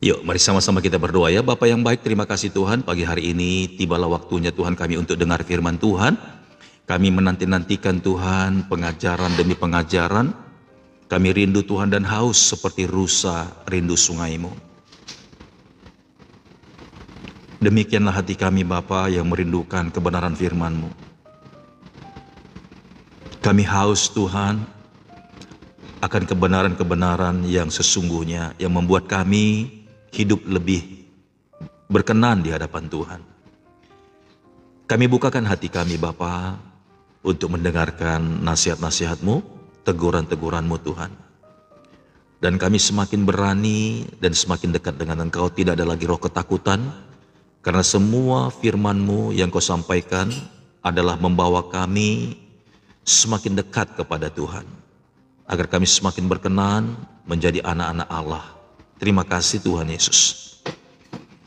Yuk, mari sama-sama kita berdoa ya. Bapa yang baik, terima kasih Tuhan. Pagi hari ini tibalah waktunya Tuhan kami untuk dengar firman Tuhan. Kami menanti-nantikan Tuhan pengajaran demi pengajaran. Kami rindu Tuhan dan haus seperti rusa rindu sungai-Mu. Demikianlah hati kami Bapa yang merindukan kebenaran firman-Mu. Kami haus Tuhan akan kebenaran-kebenaran yang sesungguhnya, yang membuat kami hidup lebih berkenan di hadapan Tuhan. Kami bukakan hati kami Bapa untuk mendengarkan nasihat-nasihat-Mu, teguran-teguran-Mu Tuhan. Dan kami semakin berani dan semakin dekat dengan Engkau, tidak ada lagi roh ketakutan, karena semua firman-Mu yang Kau sampaikan adalah membawa kami semakin dekat kepada Tuhan, agar kami semakin berkenan menjadi anak-anak Allah. Terima kasih Tuhan Yesus.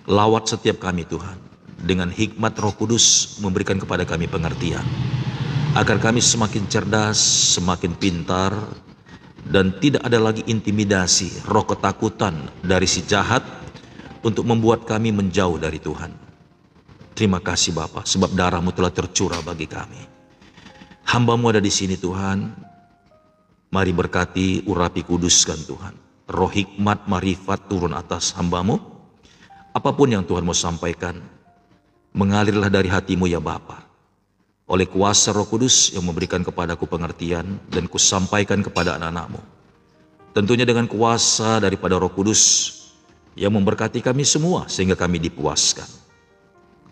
Lawat setiap kami Tuhan, dengan hikmat Roh Kudus memberikan kepada kami pengertian, agar kami semakin cerdas, semakin pintar, dan tidak ada lagi intimidasi, roh ketakutan dari si jahat untuk membuat kami menjauh dari Tuhan. Terima kasih Bapa, sebab darah-Mu telah tercurah bagi kami. Hamba-Mu ada di sini Tuhan. Mari berkati, urapi, kuduskan Tuhan. Roh hikmat, marifat turun atas hamba-Mu. Apapun yang Tuhan mau sampaikan, mengalirlah dari hati-Mu ya Bapa. Oleh kuasa Roh Kudus yang memberikan kepadaku pengertian dan kusampaikan kepada anak-anak-Mu. Tentunya dengan kuasa daripada Roh Kudus yang memberkati kami semua sehingga kami dipuaskan.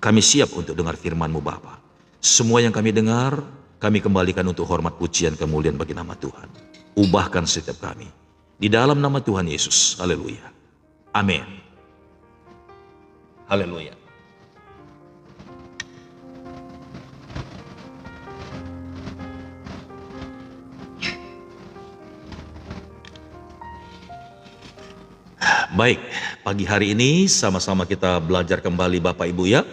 Kami siap untuk dengar firman-Mu Bapa. Semua yang kami dengar, kami kembalikan untuk hormat, pujian, kemuliaan bagi nama Tuhan. Ubahkan setiap kami. Di dalam nama Tuhan Yesus. Haleluya. Amin. Haleluya. Baik, pagi hari ini sama-sama kita belajar kembali Bapak Ibu ya.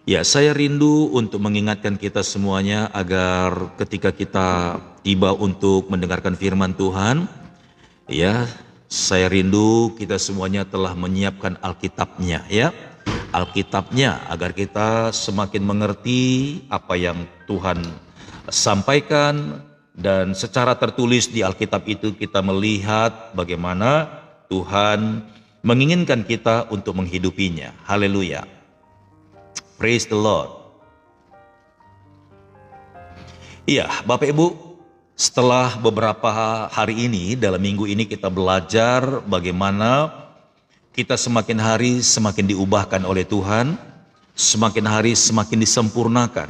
Ya, saya rindu untuk mengingatkan kita semuanya agar ketika kita tiba untuk mendengarkan firman Tuhan, ya, saya rindu kita semuanya telah menyiapkan Alkitabnya ya. Alkitabnya agar kita semakin mengerti apa yang Tuhan sampaikan, dan secara tertulis di Alkitab itu kita melihat bagaimana Tuhan menginginkan kita untuk menghidupinya. Haleluya. Praise the Lord. Iya, Bapak Ibu, setelah beberapa hari ini, dalam minggu ini kita belajar bagaimana kita semakin hari semakin diubahkan oleh Tuhan, semakin hari semakin disempurnakan.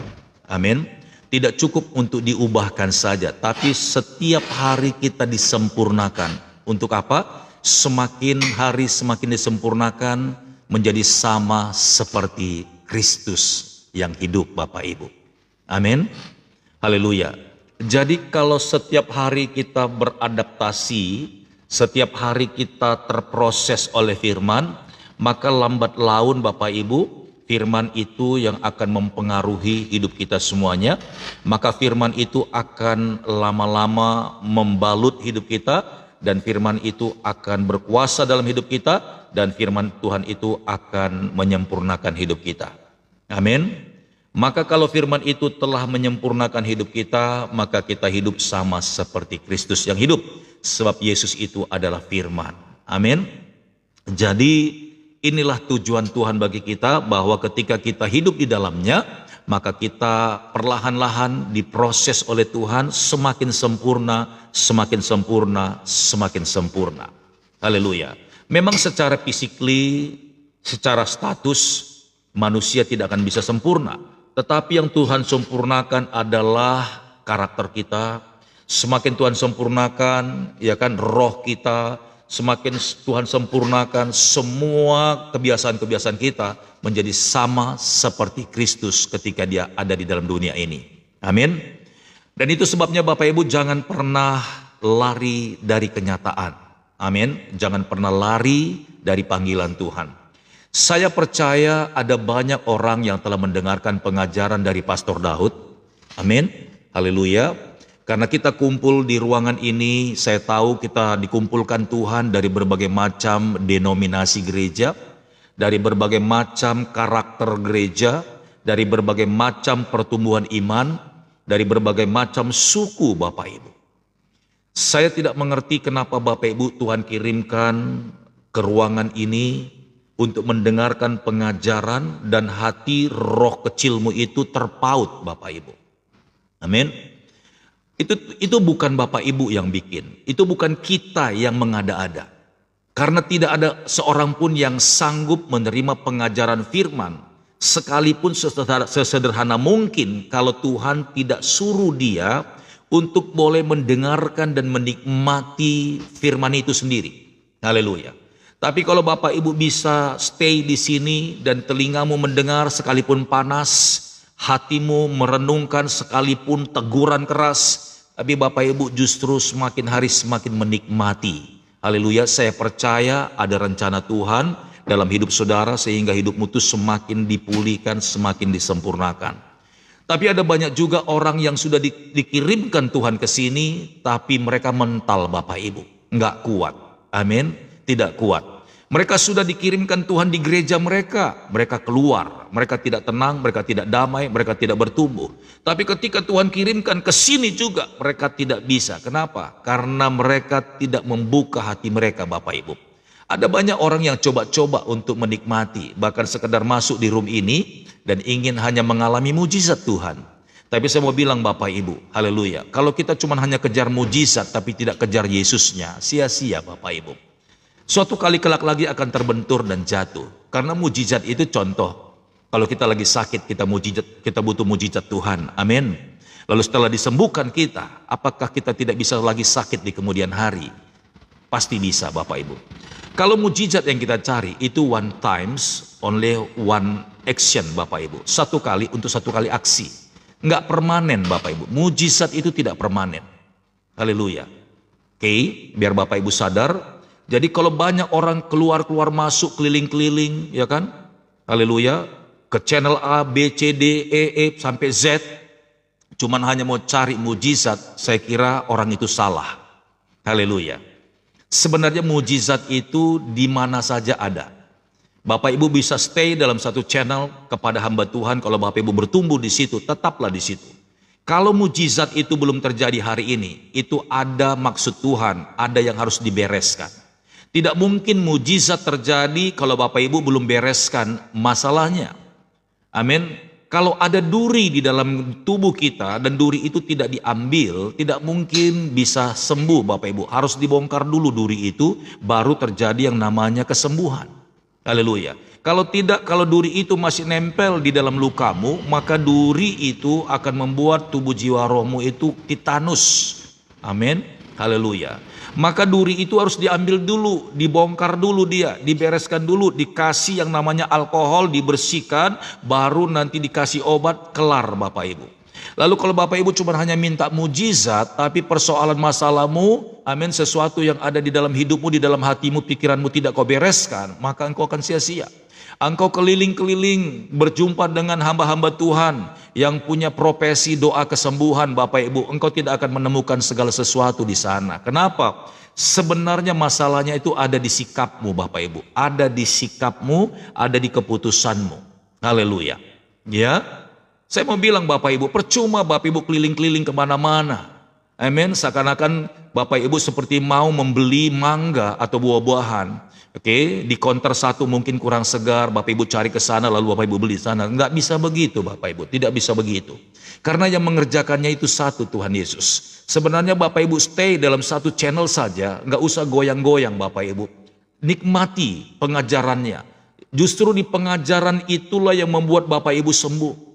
Amin. Tidak cukup untuk diubahkan saja, tapi setiap hari kita disempurnakan. Untuk apa? Semakin hari semakin disempurnakan menjadi sama seperti Kristus yang hidup Bapak Ibu. Amin. Haleluya. Jadi kalau setiap hari kita beradaptasi, setiap hari kita terproses oleh firman, maka lambat laun Bapak Ibu, firman itu yang akan mempengaruhi hidup kita semuanya. Maka firman itu akan lama-lama membalut hidup kita, dan firman itu akan berkuasa dalam hidup kita, dan firman Tuhan itu akan menyempurnakan hidup kita. Amin. Maka kalau firman itu telah menyempurnakan hidup kita, maka kita hidup sama seperti Kristus yang hidup. Sebab Yesus itu adalah firman. Amin. Jadi inilah tujuan Tuhan bagi kita, bahwa ketika kita hidup di dalamnya, maka kita perlahan-lahan diproses oleh Tuhan semakin sempurna, semakin sempurna, semakin sempurna. Haleluya. Memang secara fisikly, secara status, manusia tidak akan bisa sempurna. Tetapi yang Tuhan sempurnakan adalah karakter kita. Semakin Tuhan sempurnakan, ya kan, roh kita, semakin Tuhan sempurnakan semua kebiasaan-kebiasaan kita menjadi sama seperti Kristus ketika Dia ada di dalam dunia ini. Amin. Dan itu sebabnya Bapak Ibu jangan pernah lari dari kenyataan. Amin. Jangan pernah lari dari panggilan Tuhan. Saya percaya ada banyak orang yang telah mendengarkan pengajaran dari Pastor Daud. Amin. Haleluya. Karena kita kumpul di ruangan ini, saya tahu kita dikumpulkan Tuhan dari berbagai macam denominasi gereja, dari berbagai macam karakter gereja, dari berbagai macam pertumbuhan iman, dari berbagai macam suku Bapak Ibu. Saya tidak mengerti kenapa Bapak Ibu Tuhan kirimkan ke ruangan ini untuk mendengarkan pengajaran dan hati roh kecilmu itu terpaut Bapak Ibu. Amin. Itu bukan Bapak Ibu yang bikin, itu bukan kita yang mengada-ada. Karena tidak ada seorang pun yang sanggup menerima pengajaran firman, sekalipun sesederhana mungkin, kalau Tuhan tidak suruh dia untuk boleh mendengarkan dan menikmati firman itu sendiri. Haleluya. Tapi kalau Bapak Ibu bisa stay di sini dan telingamu mendengar sekalipun panas, hatimu merenungkan sekalipun teguran keras, tapi Bapak Ibu justru semakin hari semakin menikmati. Haleluya, saya percaya ada rencana Tuhan dalam hidup saudara sehingga hidupmu itu semakin dipulihkan, semakin disempurnakan. Tapi ada banyak juga orang yang sudah dikirimkan Tuhan ke sini, tapi mereka mental Bapak Ibu, enggak kuat. Amin, tidak kuat. Mereka sudah dikirimkan Tuhan di gereja mereka keluar, mereka tidak tenang, mereka tidak damai, mereka tidak bertumbuh. Tapi ketika Tuhan kirimkan ke sini juga, mereka tidak bisa. Kenapa? Karena mereka tidak membuka hati mereka Bapak Ibu. Ada banyak orang yang coba-coba untuk menikmati, bahkan sekedar masuk di room ini dan ingin hanya mengalami mujizat Tuhan. Tapi saya mau bilang Bapak Ibu, haleluya, kalau kita cuma hanya kejar mujizat tapi tidak kejar Yesusnya, sia-sia Bapak Ibu. Suatu kali kelak lagi akan terbentur dan jatuh. Karena mujizat itu contoh. Kalau kita lagi sakit, kita butuh mujizat Tuhan. Amin. Lalu setelah disembuhkan kita, apakah kita tidak bisa lagi sakit di kemudian hari? Pasti bisa Bapak Ibu. Kalau mujizat yang kita cari itu one times, only one action Bapak Ibu. Satu kali untuk satu kali aksi. Enggak permanen Bapak Ibu. Mujizat itu tidak permanen. Haleluya. Oke, biar Bapak Ibu sadar. Jadi kalau banyak orang keluar masuk keliling-keliling, ya kan? Haleluya. Ke channel A, B, C, D, E, sampai Z. Cuman hanya mau cari mujizat, saya kira orang itu salah. Haleluya. Sebenarnya mujizat itu di mana saja ada. Bapak Ibu bisa stay dalam satu channel kepada hamba Tuhan. Kalau Bapak Ibu bertumbuh di situ, tetaplah di situ. Kalau mujizat itu belum terjadi hari ini, itu ada maksud Tuhan, ada yang harus dibereskan. Tidak mungkin mujizat terjadi kalau Bapak Ibu belum bereskan masalahnya. Amin. Kalau ada duri di dalam tubuh kita dan duri itu tidak diambil, tidak mungkin bisa sembuh Bapak Ibu. Harus dibongkar dulu duri itu, baru terjadi yang namanya kesembuhan. Haleluya. Kalau tidak, kalau duri itu masih nempel di dalam lukamu, maka duri itu akan membuat tubuh jiwa rohmu itu titanus. Amin. Haleluya. Maka duri itu harus diambil dulu, dibongkar dulu dia, dibereskan dulu, dikasih yang namanya alkohol, dibersihkan, baru nanti dikasih obat, kelar Bapak Ibu. Lalu kalau Bapak Ibu cuma hanya minta mujizat, tapi persoalan masalahmu, amin, sesuatu yang ada di dalam hidupmu, di dalam hatimu, pikiranmu tidak kau bereskan, maka engkau akan sia-sia. Engkau keliling-keliling berjumpa dengan hamba-hamba Tuhan yang punya profesi doa kesembuhan Bapak Ibu. Engkau tidak akan menemukan segala sesuatu di sana. Kenapa? Sebenarnya masalahnya itu ada di sikapmu Bapak Ibu. Ada di sikapmu, ada di keputusanmu. Haleluya. Ya, saya mau bilang Bapak Ibu, percuma Bapak Ibu keliling-keliling kemana-mana. Amin. Seakan-akan Bapak Ibu seperti mau membeli mangga atau buah-buahan. Oke, di counter satu mungkin kurang segar, Bapak Ibu cari ke sana lalu Bapak Ibu beli sana. Enggak bisa begitu Bapak Ibu, tidak bisa begitu. Karena yang mengerjakannya itu satu, Tuhan Yesus. Sebenarnya Bapak Ibu stay dalam satu channel saja, enggak usah goyang-goyang Bapak Ibu. Nikmati pengajarannya. Justru di pengajaran itulah yang membuat Bapak Ibu sembuh.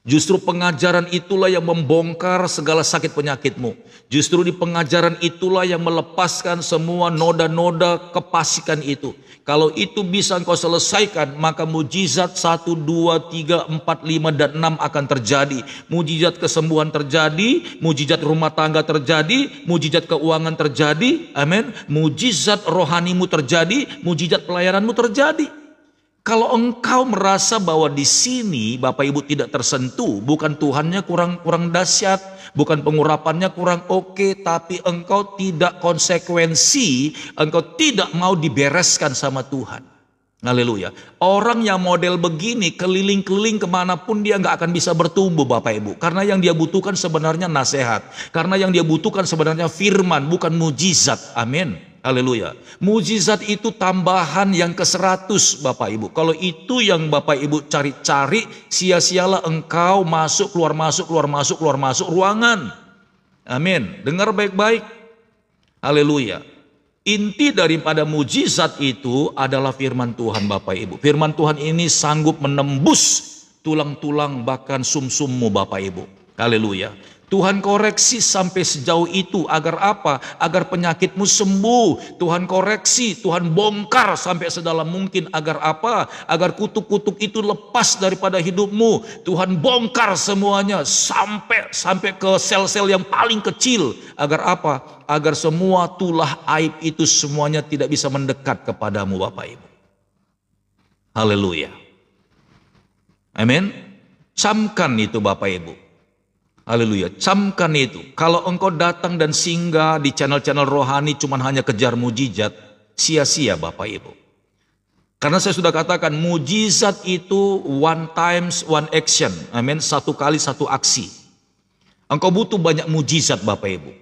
Justru pengajaran itulah yang membongkar segala sakit penyakitmu. Justru di pengajaran itulah yang melepaskan semua noda-noda kepasikan itu. Kalau itu bisa engkau selesaikan, maka mujizat 1, 2, 3, 4, 5, dan 6 akan terjadi. Mujizat kesembuhan terjadi, mujizat rumah tangga terjadi, mujizat keuangan terjadi, amin. Mujizat rohanimu terjadi, mujizat pelayananmu terjadi. Kalau engkau merasa bahwa di sini Bapak Ibu tidak tersentuh, bukan Tuhannya kurang dahsyat, bukan pengurapannya kurang oke, tapi engkau tidak konsekuensi, engkau tidak mau dibereskan sama Tuhan. Haleluya. Orang yang model begini keliling-keliling kemanapun dia nggak akan bisa bertumbuh Bapak Ibu. Karena yang dia butuhkan sebenarnya nasihat. Karena yang dia butuhkan sebenarnya firman, bukan mujizat. Amin. Haleluya. Mujizat itu tambahan yang ke-100 Bapak Ibu. Kalau itu yang Bapak Ibu cari-cari, sia-sialah engkau masuk keluar masuk ruangan. Amin. Dengar baik-baik. Haleluya. Inti daripada mujizat itu adalah firman Tuhan Bapak Ibu. Firman Tuhan ini sanggup menembus tulang-tulang bahkan sumsummu Bapak Ibu. Haleluya. Tuhan koreksi sampai sejauh itu agar apa? Agar penyakitmu sembuh. Tuhan koreksi, Tuhan bongkar sampai sedalam mungkin agar apa? Agar kutuk-kutuk itu lepas daripada hidupmu. Tuhan bongkar semuanya sampai ke sel-sel yang paling kecil. Agar apa? Agar semua tulah aib itu semuanya tidak bisa mendekat kepadamu Bapak Ibu. Haleluya. Amin. Camkan itu Bapak Ibu. Haleluya, camkan itu. Kalau engkau datang dan singgah di channel-channel rohani cuman hanya kejar mujizat, sia-sia Bapak Ibu. Karena saya sudah katakan mujizat itu one times one action. Amin, satu kali satu aksi. Engkau butuh banyak mujizat Bapak Ibu.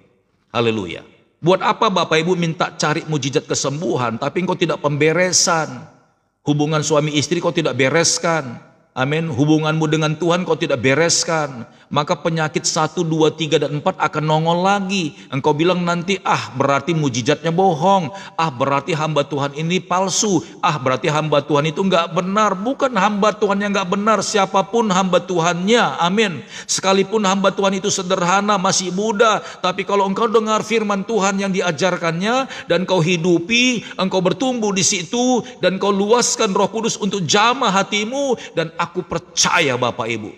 Haleluya. Buat apa Bapak Ibu minta cari mujizat kesembuhan tapi engkau tidak pemberesan? Hubungan suami istri kau tidak bereskan. Amin. Hubunganmu dengan Tuhan kau tidak bereskan, maka penyakit 1, 2, 3, dan 4 akan nongol lagi. Engkau bilang nanti, berarti mujizatnya bohong, berarti hamba Tuhan ini palsu, berarti hamba Tuhan itu enggak benar. Bukan hamba Tuhan yang enggak benar, siapapun hamba Tuhannya. Amin. Sekalipun hamba Tuhan itu sederhana, masih muda, tapi kalau engkau dengar firman Tuhan yang diajarkannya dan kau hidupi, engkau bertumbuh di situ dan kau luaskan Roh Kudus untuk jamah hatimu, dan aku percaya Bapak Ibu,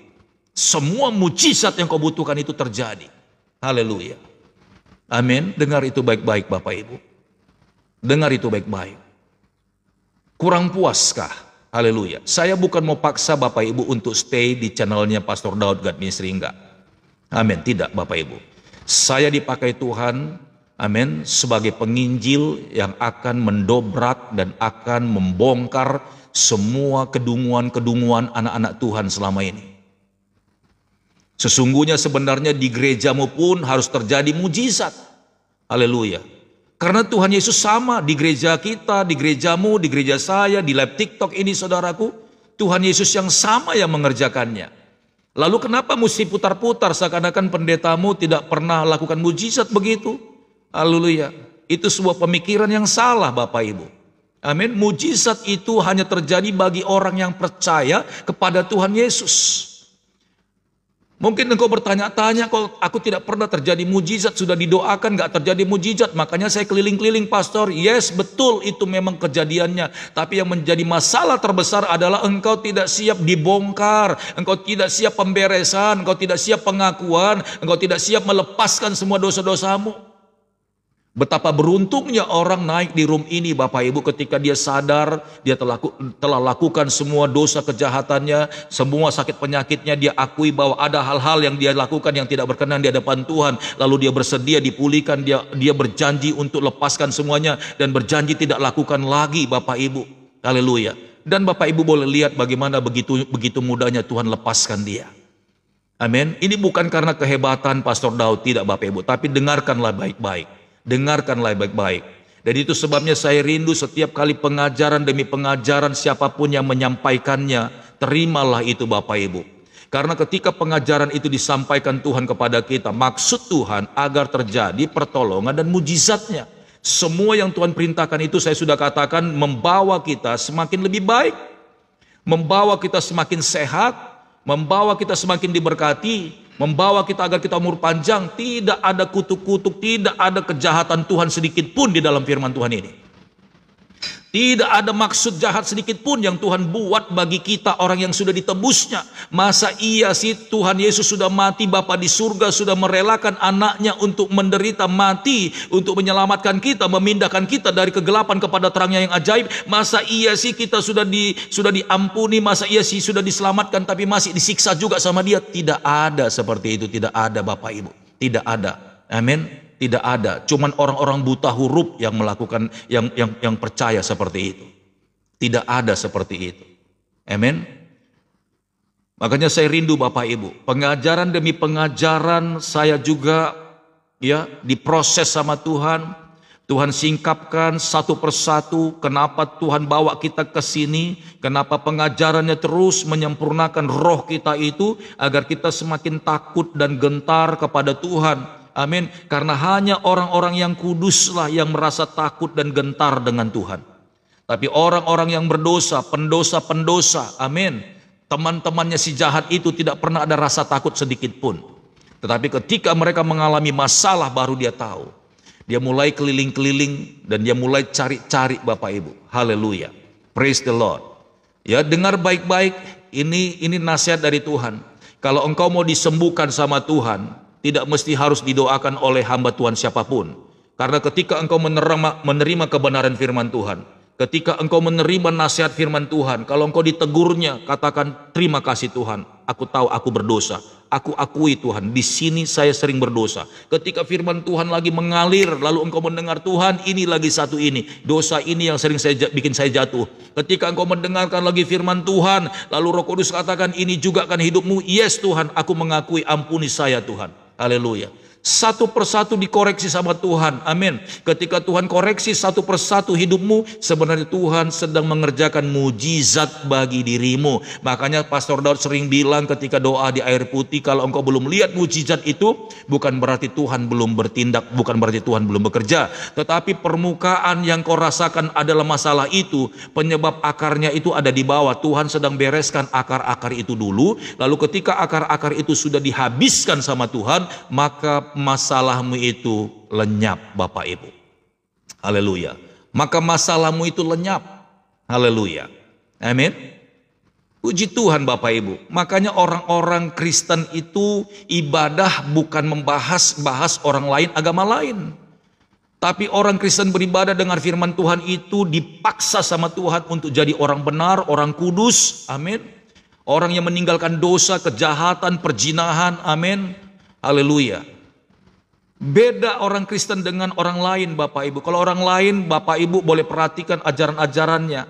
semua mujizat yang kau butuhkan itu terjadi. Haleluya. Amin. Dengar itu baik-baik Bapak Ibu. Dengar itu baik-baik. Kurang puaskah? Haleluya. Saya bukan mau paksa Bapak Ibu untuk stay di channelnya Pastor Daud God Ministry, enggak. Amin. Tidak Bapak Ibu. Saya dipakai Tuhan, amin, sebagai penginjil yang akan mendobrak dan akan membongkar semua kedunguan-kedunguan anak-anak Tuhan selama ini. Sesungguhnya sebenarnya di gerejamu pun harus terjadi mujizat. Haleluya. Karena Tuhan Yesus sama di gereja kita, di gerejamu, di gereja saya, di live TikTok ini saudaraku. Tuhan Yesus yang sama yang mengerjakannya. Lalu kenapa mesti putar-putar seakan-akan pendetamu tidak pernah lakukan mujizat begitu? Haleluya. Itu sebuah pemikiran yang salah Bapak Ibu. Amin. Mujizat itu hanya terjadi bagi orang yang percaya kepada Tuhan Yesus. Mungkin engkau bertanya-tanya, kok aku tidak pernah terjadi mujizat, sudah didoakan gak terjadi mujizat, makanya saya keliling-keliling pastor. Yes, betul, itu memang kejadiannya. Tapi yang menjadi masalah terbesar adalah engkau tidak siap dibongkar, engkau tidak siap pemberesan, engkau tidak siap pengakuan, engkau tidak siap melepaskan semua dosa-dosamu. Betapa beruntungnya orang naik di room ini Bapak Ibu ketika dia sadar dia telah lakukan semua dosa kejahatannya, semua sakit penyakitnya, dia akui bahwa ada hal-hal yang dia lakukan yang tidak berkenan di hadapan Tuhan, lalu dia bersedia dipulihkan, dia berjanji untuk lepaskan semuanya dan berjanji tidak lakukan lagi Bapak Ibu. Haleluya. Dan Bapak Ibu boleh lihat bagaimana begitu mudahnya Tuhan lepaskan dia. Amin. Ini bukan karena kehebatan Pastor Daud, tidak Bapak Ibu, tapi dengarkanlah baik-baik. Dengarkanlah baik-baik. Dan itu sebabnya saya rindu setiap kali pengajaran demi pengajaran siapapun yang menyampaikannya, terimalah itu Bapak Ibu. Karena ketika pengajaran itu disampaikan Tuhan kepada kita, maksud Tuhan agar terjadi pertolongan dan mujizatnya. Semua yang Tuhan perintahkan itu saya sudah katakan membawa kita semakin lebih baik, membawa kita semakin sehat, membawa kita semakin diberkati, membawa kita agar kita umur panjang. Tidak ada kutuk-kutuk, tidak ada kejahatan Tuhan sedikit pun di dalam firman Tuhan ini. Tidak ada maksud jahat sedikit pun yang Tuhan buat bagi kita orang yang sudah ditebusnya. Masa iya sih Tuhan Yesus sudah mati, Bapa di surga sudah merelakan anaknya untuk menderita mati, untuk menyelamatkan kita, memindahkan kita dari kegelapan kepada terangnya yang ajaib. Masa iya sih kita sudah diampuni, masa iya sih sudah diselamatkan tapi masih disiksa juga sama dia? Tidak ada seperti itu, tidak ada Bapak Ibu. Tidak ada. Amin. Tidak ada, cuman orang-orang buta huruf yang melakukan, yang percaya seperti itu. Tidak ada seperti itu. Amin. Makanya saya rindu Bapak Ibu, pengajaran demi pengajaran saya juga ya diproses sama Tuhan. Tuhan singkapkan satu persatu kenapa Tuhan bawa kita ke sini, kenapa pengajarannya terus menyempurnakan roh kita itu agar kita semakin takut dan gentar kepada Tuhan. Amin. Karena hanya orang-orang yang kuduslah yang merasa takut dan gentar dengan Tuhan. Tapi orang-orang yang berdosa, pendosa-pendosa, amin, teman-temannya si jahat itu tidak pernah ada rasa takut sedikit pun. Tetapi ketika mereka mengalami masalah baru dia tahu. Dia mulai keliling-keliling dan dia mulai cari-cari Bapak Ibu. Haleluya. Praise the Lord. Ya, dengar baik-baik, ini nasihat dari Tuhan. Kalau engkau mau disembuhkan sama Tuhan, tidak mesti harus didoakan oleh hamba Tuhan siapapun. Karena ketika engkau menerima kebenaran firman Tuhan, ketika engkau menerima nasihat firman Tuhan, kalau engkau ditegurnya, katakan terima kasih Tuhan. Aku tahu aku berdosa. Aku akui Tuhan, di sini saya sering berdosa. Ketika firman Tuhan lagi mengalir, lalu engkau mendengar Tuhan, ini lagi satu ini. Dosa ini yang sering bikin saya jatuh. Ketika engkau mendengarkan lagi firman Tuhan, lalu Roh Kudus katakan ini juga kan hidupmu. Yes Tuhan, aku mengakui, ampuni saya Tuhan. Haleluya. Satu persatu dikoreksi sama Tuhan. Amin. Ketika Tuhan koreksi satu persatu hidupmu, sebenarnya Tuhan sedang mengerjakan mujizat bagi dirimu. Makanya Pastor Daud sering bilang ketika doa di air putih, kalau engkau belum lihat mujizat itu, bukan berarti Tuhan belum bertindak, bukan berarti Tuhan belum bekerja. Tetapi permukaan yang kau rasakan adalah masalah itu, penyebab akarnya itu ada di bawah. Tuhan sedang bereskan akar-akar itu dulu. Lalu ketika akar-akar itu sudah dihabiskan sama Tuhan, maka masalahmu itu lenyap Bapak Ibu. Haleluya. Maka masalahmu itu lenyap. Haleluya. Amin. Puji Tuhan Bapak Ibu. Makanya orang-orang Kristen itu ibadah bukan membahas orang lain, agama lain. Tapi orang Kristen beribadah dengar firman Tuhan itu dipaksa sama Tuhan untuk jadi orang benar, orang kudus. Amin. Orang yang meninggalkan dosa, kejahatan, perzinahan. Amin. Haleluya. Beda orang Kristen dengan orang lain Bapak Ibu. Kalau orang lain Bapak Ibu boleh perhatikan ajaran-ajarannya.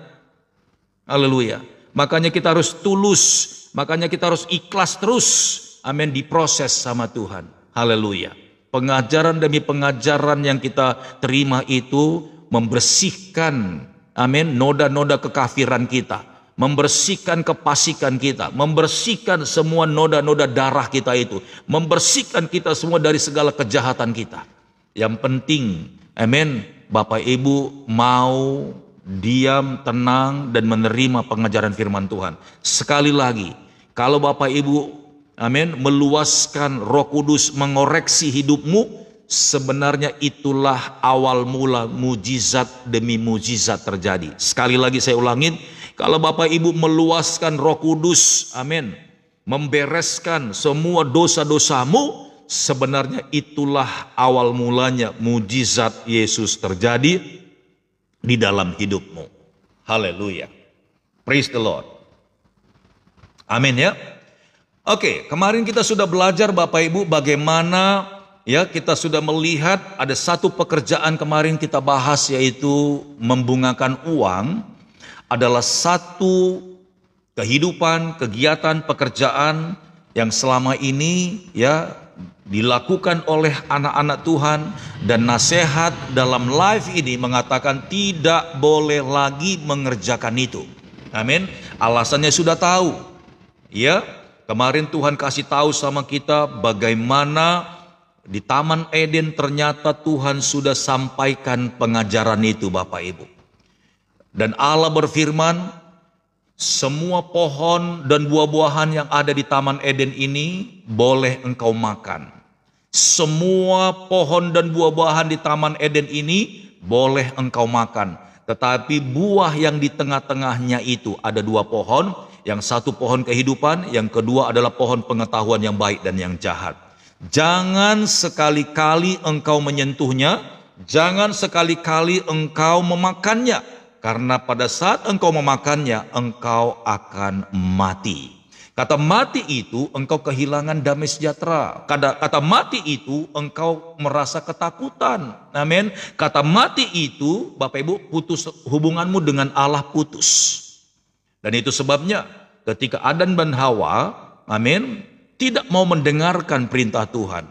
Haleluya. Makanya kita harus tulus. Makanya kita harus ikhlas terus. Amin. Diproses sama Tuhan. Haleluya. Pengajaran demi pengajaran yang kita terima itu membersihkan, amin, noda-noda kekafiran kita. Membersihkan kepasikan kita, membersihkan semua noda-noda darah kita itu, membersihkan kita semua dari segala kejahatan kita. Yang penting, amin, Bapak Ibu mau diam, tenang, dan menerima pengajaran firman Tuhan. Sekali lagi, kalau Bapak Ibu, amin, meluaskan Roh Kudus mengoreksi hidupmu, sebenarnya itulah awal mula mujizat demi mujizat terjadi. Sekali lagi saya ulangin, kalau Bapak Ibu meluaskan Roh Kudus, amin, membereskan semua dosa-dosamu, sebenarnya itulah awal mulanya mujizat Yesus terjadi di dalam hidupmu. Haleluya. Praise the Lord. Amin ya. Oke, kemarin kita sudah belajar Bapak Ibu bagaimana ya kita sudah melihat ada satu pekerjaan kemarin kita bahas, yaitu membungakan uang adalah satu kehidupan, kegiatan, pekerjaan yang selama ini ya dilakukan oleh anak-anak Tuhan, dan nasihat dalam live ini mengatakan tidak boleh lagi mengerjakan itu. Amin. Alasannya sudah tahu. Ya, kemarin Tuhan kasih tahu sama kita bagaimana di Taman Eden ternyata Tuhan sudah sampaikan pengajaran itu Bapak Ibu. Dan Allah berfirman, semua pohon dan buah-buahan yang ada di Taman Eden ini boleh engkau makan. Semua pohon dan buah-buahan di Taman Eden ini boleh engkau makan. Tetapi buah yang di tengah-tengahnya itu ada dua pohon, yang satu pohon kehidupan, yang kedua adalah pohon pengetahuan yang baik dan yang jahat. Jangan sekali-kali engkau menyentuhnya, jangan sekali-kali engkau memakannya, karena pada saat engkau memakannya, engkau akan mati. Kata mati itu engkau kehilangan damai sejahtera. Kata mati itu engkau merasa ketakutan. Amin. Kata mati itu, Bapak Ibu, putus hubunganmu dengan Allah putus. Dan itu sebabnya ketika Adam dan Hawa, amin, tidak mau mendengarkan perintah Tuhan.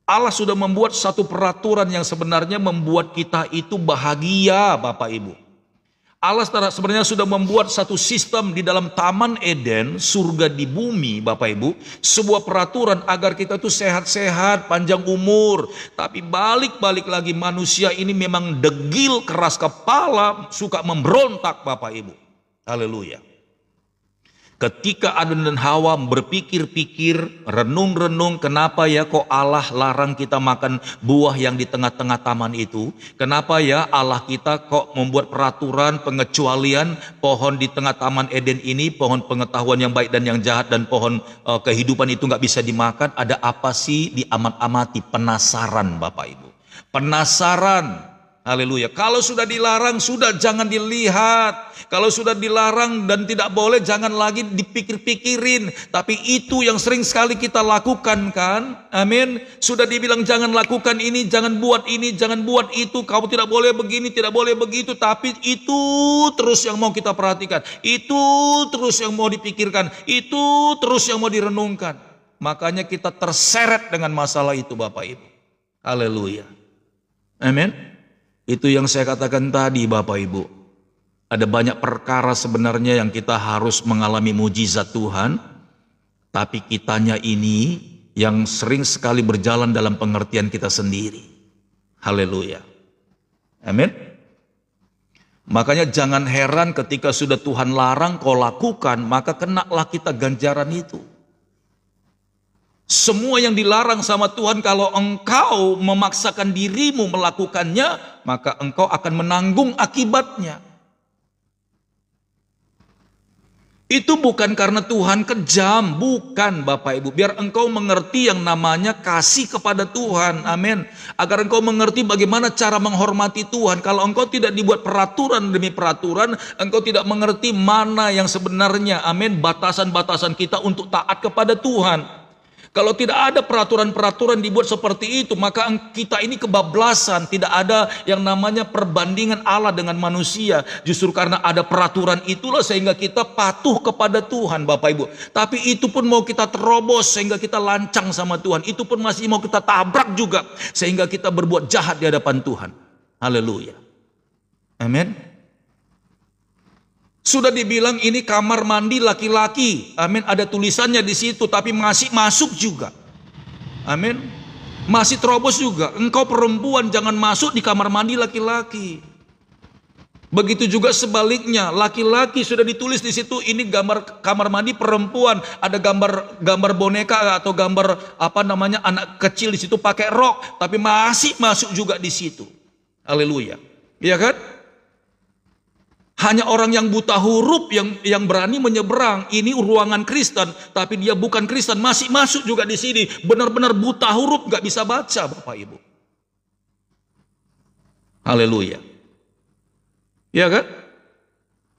Allah sudah membuat satu peraturan yang sebenarnya membuat kita itu bahagia, Bapak Ibu. Allah sebenarnya sudah membuat satu sistem di dalam Taman Eden, surga di bumi, Bapak Ibu. Sebuah peraturan agar kita tuh sehat-sehat, panjang umur. Tapi balik-balik lagi manusia ini memang degil, keras kepala, suka memberontak, Bapak Ibu. Haleluya. Ketika Adam dan Hawa berpikir-pikir, renung-renung, kenapa ya kok Allah larang kita makan buah yang di tengah-tengah taman itu? Kenapa ya Allah kita kok membuat peraturan pengecualian pohon di tengah taman Eden ini, pohon pengetahuan yang baik dan yang jahat, dan pohon kehidupan itu nggak bisa dimakan? Ada apa sih? Diamat-amati, penasaran, Bapak Ibu. Penasaran. Haleluya. Kalau sudah dilarang, sudah jangan dilihat. Kalau sudah dilarang dan tidak boleh, jangan lagi dipikir-pikirin. Tapi itu yang sering sekali kita lakukan, kan? Amin. Sudah dibilang jangan lakukan ini, jangan buat ini, jangan buat itu. Kamu tidak boleh begini, tidak boleh begitu. Tapi itu terus yang mau kita perhatikan. Itu terus yang mau dipikirkan. Itu terus yang mau direnungkan. Makanya kita terseret dengan masalah itu, Bapak Ibu. Haleluya. Amin. Itu yang saya katakan tadi, Bapak Ibu. Ada banyak perkara sebenarnya yang kita harus mengalami mujizat Tuhan. Tapi kitanya ini yang sering sekali berjalan dalam pengertian kita sendiri. Haleluya. Amin. Makanya jangan heran ketika sudah Tuhan larang kau lakukan, maka kenalah kita ganjaran itu. Semua yang dilarang sama Tuhan, kalau engkau memaksakan dirimu melakukannya, maka engkau akan menanggung akibatnya. Itu bukan karena Tuhan kejam, bukan, Bapak Ibu. Biar engkau mengerti yang namanya kasih kepada Tuhan, amin. Agar engkau mengerti bagaimana cara menghormati Tuhan. Kalau engkau tidak dibuat peraturan demi peraturan, engkau tidak mengerti mana yang sebenarnya, amin, batasan-batasan kita untuk taat kepada Tuhan. Kalau tidak ada peraturan-peraturan dibuat seperti itu, maka kita ini kebablasan. Tidak ada yang namanya perbandingan Allah dengan manusia. Justru karena ada peraturan itulah sehingga kita patuh kepada Tuhan, Bapak Ibu. Tapi itu pun mau kita terobos sehingga kita lancang sama Tuhan. Itu pun masih mau kita tabrak juga sehingga kita berbuat jahat di hadapan Tuhan. Haleluya. Amin. Sudah dibilang ini kamar mandi laki-laki. Amin. Ada tulisannya di situ, tapi masih masuk juga. Amin. Masih terobos juga. Engkau perempuan jangan masuk di kamar mandi laki-laki. Begitu juga sebaliknya, laki-laki sudah ditulis di situ ini gambar kamar mandi perempuan, ada gambar boneka atau gambar apa namanya anak kecil di situ pakai rok, tapi masih masuk juga di situ. Haleluya. Iya kan? Hanya orang yang buta huruf yang berani menyeberang. Ini ruangan Kristen, tapi dia bukan Kristen, masih masuk juga di sini. Benar-benar buta huruf, gak bisa baca, Bapak Ibu. Haleluya. Ya kan?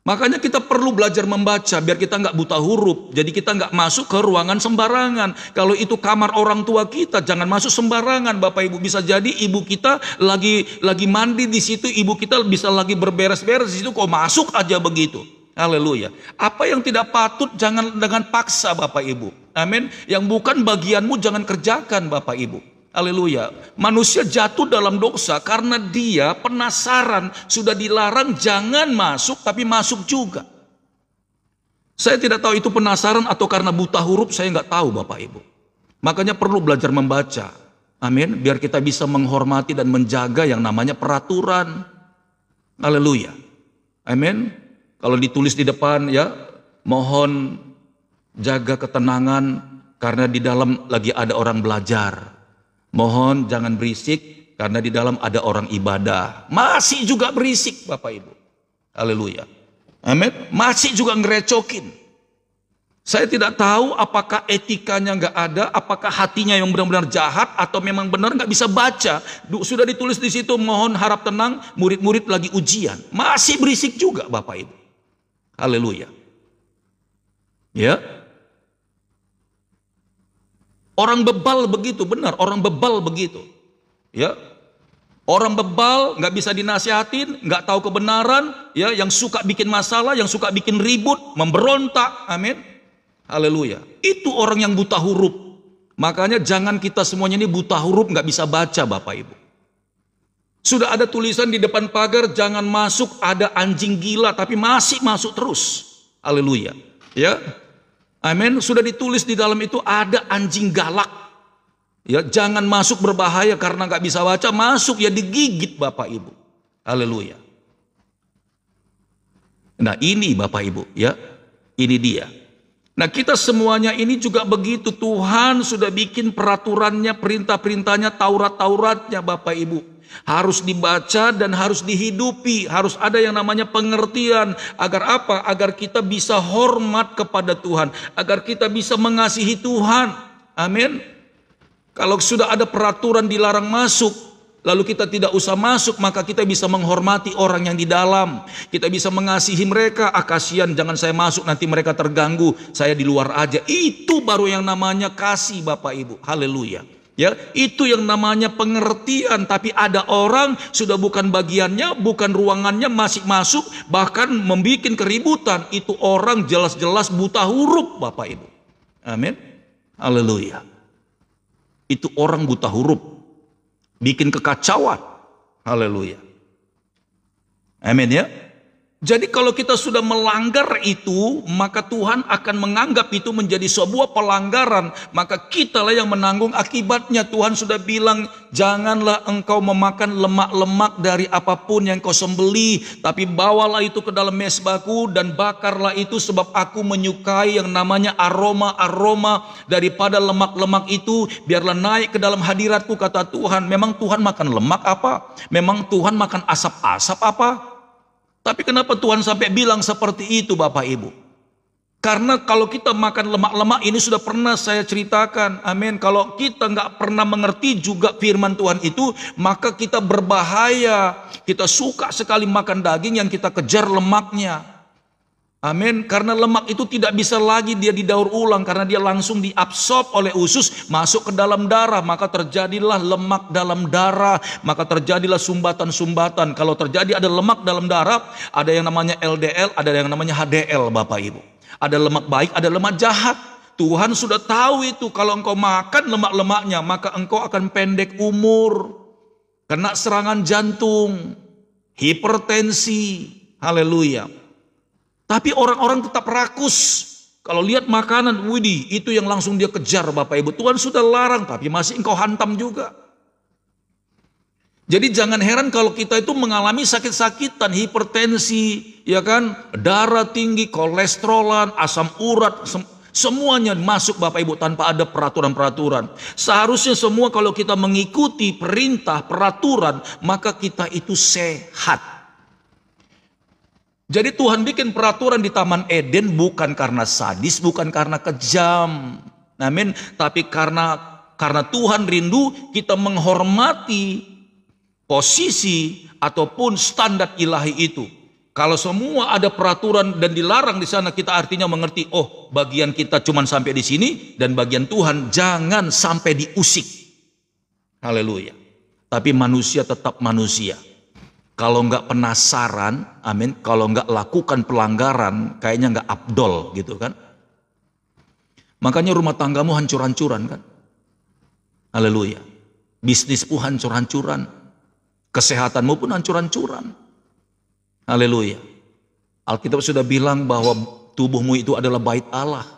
Makanya kita perlu belajar membaca biar kita nggak buta huruf. Jadi kita nggak masuk ke ruangan sembarangan. Kalau itu kamar orang tua kita, jangan masuk sembarangan, Bapak Ibu. Bisa jadi ibu kita lagi mandi di situ, ibu kita bisa lagi berberes-beres di situ, kok masuk aja begitu. Haleluya. Apa yang tidak patut jangan dengan paksa, Bapak Ibu. Amin. Yang bukan bagianmu jangan kerjakan, Bapak Ibu. Haleluya. Manusia jatuh dalam dosa karena dia penasaran, sudah dilarang jangan masuk tapi masuk juga. Saya tidak tahu itu penasaran atau karena buta huruf, saya nggak tahu, Bapak Ibu. Makanya perlu belajar membaca. Amin. Biar kita bisa menghormati dan menjaga yang namanya peraturan. Haleluya. Amin. Kalau ditulis di depan ya, mohon jaga ketenangan karena di dalam lagi ada orang belajar. Mohon jangan berisik Karena di dalam ada orang ibadah. Masih juga berisik Bapak Ibu. Haleluya. Amin. Masih juga ngerecokin. Saya tidak tahu apakah etikanya nggak ada, apakah hatinya yang benar-benar jahat, atau memang benar nggak bisa baca. Sudah ditulis di situ, mohon harap tenang, murid-murid lagi ujian. Masih berisik juga Bapak Ibu. Haleluya. Ya. Orang bebal begitu, benar. Orang bebal begitu. Ya. Orang bebal nggak bisa dinasihatin, nggak tahu kebenaran, ya, yang suka bikin masalah, yang suka bikin ribut, memberontak. Amin. Haleluya. Itu orang yang buta huruf. Makanya jangan kita semuanya ini buta huruf, nggak bisa baca Bapak Ibu. Sudah ada tulisan di depan pagar, jangan masuk, ada anjing gila, tapi masih masuk terus. Haleluya. Ya. Amin. Sudah ditulis di dalam itu ada anjing galak. Ya, jangan masuk, berbahaya karena nggak bisa baca, masuk ya digigit Bapak Ibu. Haleluya. Nah, ini Bapak Ibu, ya. Ini dia. Nah, kita semuanya ini juga begitu. Tuhan sudah bikin peraturannya, perintah-perintahnya, Taurat-Tauratnya Bapak Ibu. Harus dibaca dan harus dihidupi. Harus ada yang namanya pengertian. Agar apa? Agar kita bisa hormat kepada Tuhan. Agar kita bisa mengasihi Tuhan. Amin. Kalau sudah ada peraturan dilarang masuk, lalu kita tidak usah masuk, maka kita bisa menghormati orang yang di dalam. Kita bisa mengasihi mereka. Kasihan, jangan saya masuk, nanti mereka terganggu, saya di luar aja. Itu baru yang namanya kasih Bapak Ibu. Haleluya. Ya, itu yang namanya pengertian. Tapi ada orang sudah bukan bagiannya, bukan ruangannya, masih masuk, bahkan membuat keributan. Itu orang jelas-jelas buta huruf Bapak Ibu. Amin. Haleluya. Itu orang buta huruf, bikin kekacauan. Haleluya. Amin ya. Jadi kalau kita sudah melanggar itu, maka Tuhan akan menganggap itu menjadi sebuah pelanggaran. Maka kitalah yang menanggung akibatnya. Tuhan sudah bilang, janganlah engkau memakan lemak-lemak dari apapun yang kau sembelih, tapi bawalah itu ke dalam mezbahku dan bakarlah itu, sebab aku menyukai yang namanya aroma-aroma daripada lemak-lemak itu. Biarlah naik ke dalam hadiratku, kata Tuhan. Memang Tuhan makan lemak apa? Memang Tuhan makan asap-asap apa? Tapi kenapa Tuhan sampai bilang seperti itu Bapak Ibu? Karena kalau kita makan lemak-lemak, ini sudah pernah saya ceritakan. Amin. Kalau kita nggak pernah mengerti juga firman Tuhan itu, maka kita berbahaya. Kita suka sekali makan daging yang kita kejar lemaknya. Amin. Karena lemak itu tidak bisa lagi dia didaur ulang, karena dia langsung diabsorb oleh usus, masuk ke dalam darah, maka terjadilah lemak dalam darah, maka terjadilah sumbatan-sumbatan. Kalau terjadi ada lemak dalam darah, ada yang namanya LDL, ada yang namanya HDL Bapak Ibu. Ada lemak baik, ada lemak jahat. Tuhan sudah tahu itu. Kalau engkau makan lemak-lemaknya, maka engkau akan pendek umur, kena serangan jantung, hipertensi. Haleluya. Tapi orang-orang tetap rakus. Kalau lihat makanan, widih, itu yang langsung dia kejar Bapak Ibu. Tuhan sudah larang, tapi masih engkau hantam juga. Jadi jangan heran kalau kita itu mengalami sakit-sakitan, hipertensi, ya kan, darah tinggi, kolesterolan, asam urat, semuanya masuk Bapak Ibu tanpa ada peraturan-peraturan. Seharusnya semua kalau kita mengikuti perintah, peraturan, maka kita itu sehat. Jadi Tuhan bikin peraturan di Taman Eden bukan karena sadis, bukan karena kejam. Amin. Tapi karena Tuhan rindu kita menghormati posisi ataupun standar ilahi itu. Kalau semua ada peraturan dan dilarang di sana, kita artinya mengerti, oh, bagian kita cuma sampai di sini dan bagian Tuhan jangan sampai diusik. Haleluya. Tapi manusia tetap manusia. Kalau nggak penasaran, amin, kalau nggak lakukan pelanggaran, kayaknya nggak abdol gitu kan. Makanya rumah tanggamu hancur-hancuran kan. Haleluya. Bisnismu hancur-hancuran. Kesehatanmu pun hancur-hancuran. Haleluya. Alkitab sudah bilang bahwa tubuhmu itu adalah bait Allah.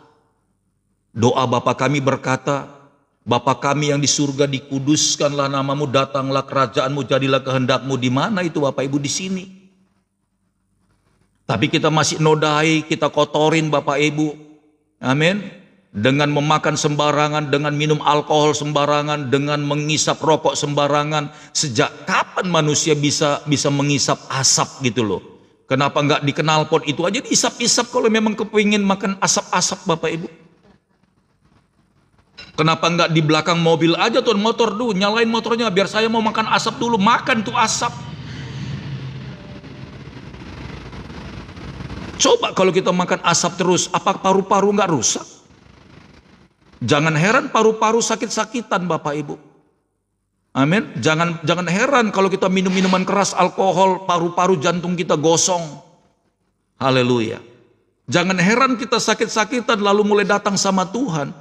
Doa Bapa kami berkata, Bapa kami yang di surga, dikuduskanlah namamu, datanglah kerajaanmu, jadilah kehendakmu. Di mana itu Bapak Ibu? Di sini. Tapi kita masih nodai, kita kotorin Bapak Ibu. Amin. Dengan memakan sembarangan, dengan minum alkohol sembarangan, dengan mengisap rokok sembarangan. Sejak kapan manusia bisa mengisap asap gitu loh? Kenapa nggak di knalpot itu aja diisap-isap kalau memang kepingin makan asap-asap Bapak Ibu? Kenapa nggak di belakang mobil aja tuh motor dulu, nyalain motornya biar saya mau makan asap dulu, makan tuh asap. Coba kalau kita makan asap terus, apa paru-paru nggak rusak? Jangan heran paru-paru sakit-sakitan Bapak Ibu. Amin. Jangan heran kalau kita minum minuman keras, alkohol, paru-paru jantung kita gosong. Haleluya. Jangan heran kita sakit-sakitan lalu mulai datang sama Tuhan.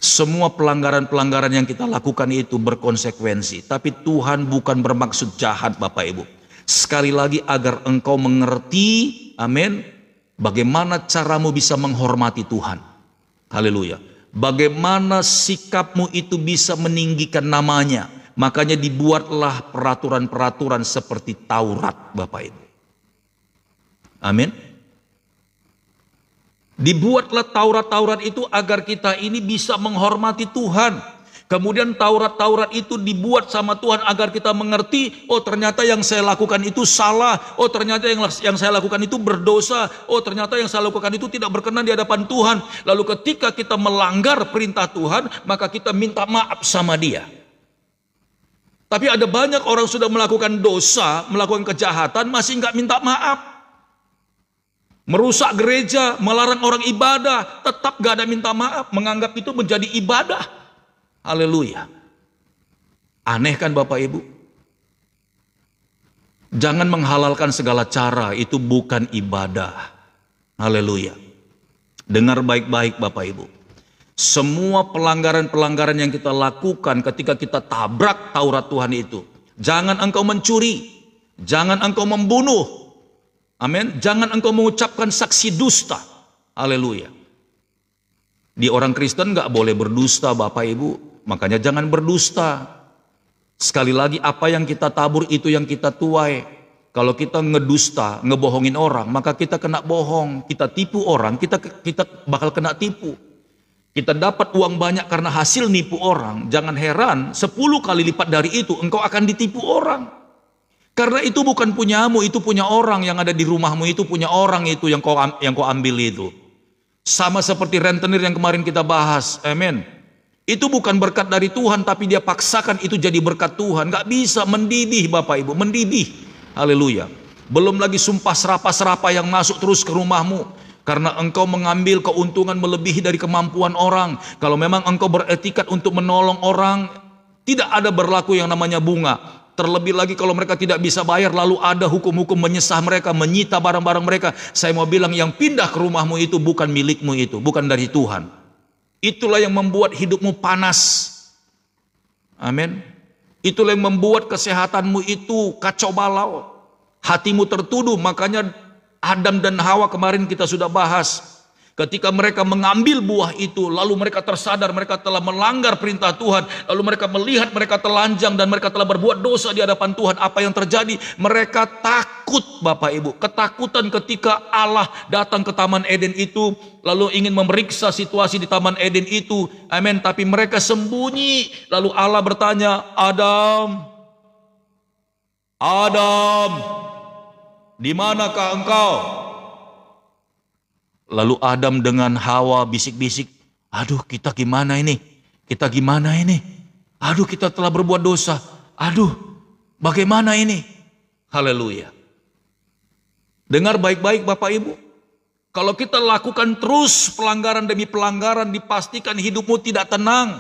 Semua pelanggaran-pelanggaran yang kita lakukan itu berkonsekuensi. Tapi Tuhan bukan bermaksud jahat Bapak Ibu. Sekali lagi agar engkau mengerti, amin, bagaimana caramu bisa menghormati Tuhan. Haleluya. Bagaimana sikapmu itu bisa meninggikan namanya. Makanya dibuatlah peraturan-peraturan seperti Taurat Bapak Ibu. Amin. Dibuatlah Taurat-Taurat itu agar kita ini bisa menghormati Tuhan. Kemudian Taurat-Taurat itu dibuat sama Tuhan agar kita mengerti, oh ternyata yang saya lakukan itu salah, oh ternyata yang saya lakukan itu berdosa, oh ternyata yang saya lakukan itu tidak berkenan di hadapan Tuhan. Lalu ketika kita melanggar perintah Tuhan, maka kita minta maaf sama Dia. Tapi ada banyak orang sudah melakukan dosa, melakukan kejahatan, masih nggak minta maaf. Merusak gereja, melarang orang ibadah, tetap gak ada minta maaf, menganggap itu menjadi ibadah. Haleluya. Aneh kan Bapak Ibu? Jangan menghalalkan segala cara, itu bukan ibadah. Haleluya. Dengar baik-baik Bapak Ibu. Semua pelanggaran-pelanggaran yang kita lakukan ketika kita tabrak Taurat Tuhan itu. Jangan engkau mencuri, jangan engkau membunuh. Amin. Jangan engkau mengucapkan saksi dusta. Haleluya. Di orang Kristen gak boleh berdusta Bapak Ibu. Makanya jangan berdusta. Sekali lagi apa yang kita tabur itu yang kita tuai. Kalau kita ngedusta, ngebohongin orang, maka kita kena bohong. Kita tipu orang, kita bakal kena tipu. Kita dapat uang banyak karena hasil nipu orang. Jangan heran 10 kali lipat dari itu engkau akan ditipu orang. Karena itu bukan punyamu, itu punya orang yang ada di rumahmu, itu punya orang itu yang kau ambil itu. Sama seperti rentenir yang kemarin kita bahas. Amin. Itu bukan berkat dari Tuhan, tapi dia paksakan itu jadi berkat Tuhan. Gak bisa, mendidih Bapak Ibu, mendidih. Haleluya. Belum lagi sumpah serapa-serapa yang masuk terus ke rumahmu. Karena engkau mengambil keuntungan melebihi dari kemampuan orang. Kalau memang engkau beretikat untuk menolong orang, tidak ada berlaku yang namanya bunga. Terlebih lagi kalau mereka tidak bisa bayar, lalu ada hukum-hukum menyesah mereka, menyita barang-barang mereka. Saya mau bilang yang pindah ke rumahmu itu bukan milikmu itu, bukan dari Tuhan. Itulah yang membuat hidupmu panas. Amin. Itulah yang membuat kesehatanmu itu kacau balau. Hatimu tertuduh. Makanya Adam dan Hawa kemarin kita sudah bahas. Ketika mereka mengambil buah itu, lalu mereka tersadar mereka telah melanggar perintah Tuhan. Lalu mereka melihat mereka telanjang dan mereka telah berbuat dosa di hadapan Tuhan. Apa yang terjadi? Mereka takut Bapak Ibu. Ketakutan ketika Allah datang ke Taman Eden itu. Lalu ingin memeriksa situasi di Taman Eden itu. Amin. Tapi mereka sembunyi. Lalu Allah bertanya, Adam, Adam, di manakah engkau? Lalu Adam dengan Hawa bisik-bisik, aduh kita gimana ini? Kita gimana ini? Aduh kita telah berbuat dosa. Aduh bagaimana ini? Haleluya. Dengar baik-baik Bapak Ibu. Kalau kita lakukan terus pelanggaran demi pelanggaran, dipastikan hidupmu tidak tenang.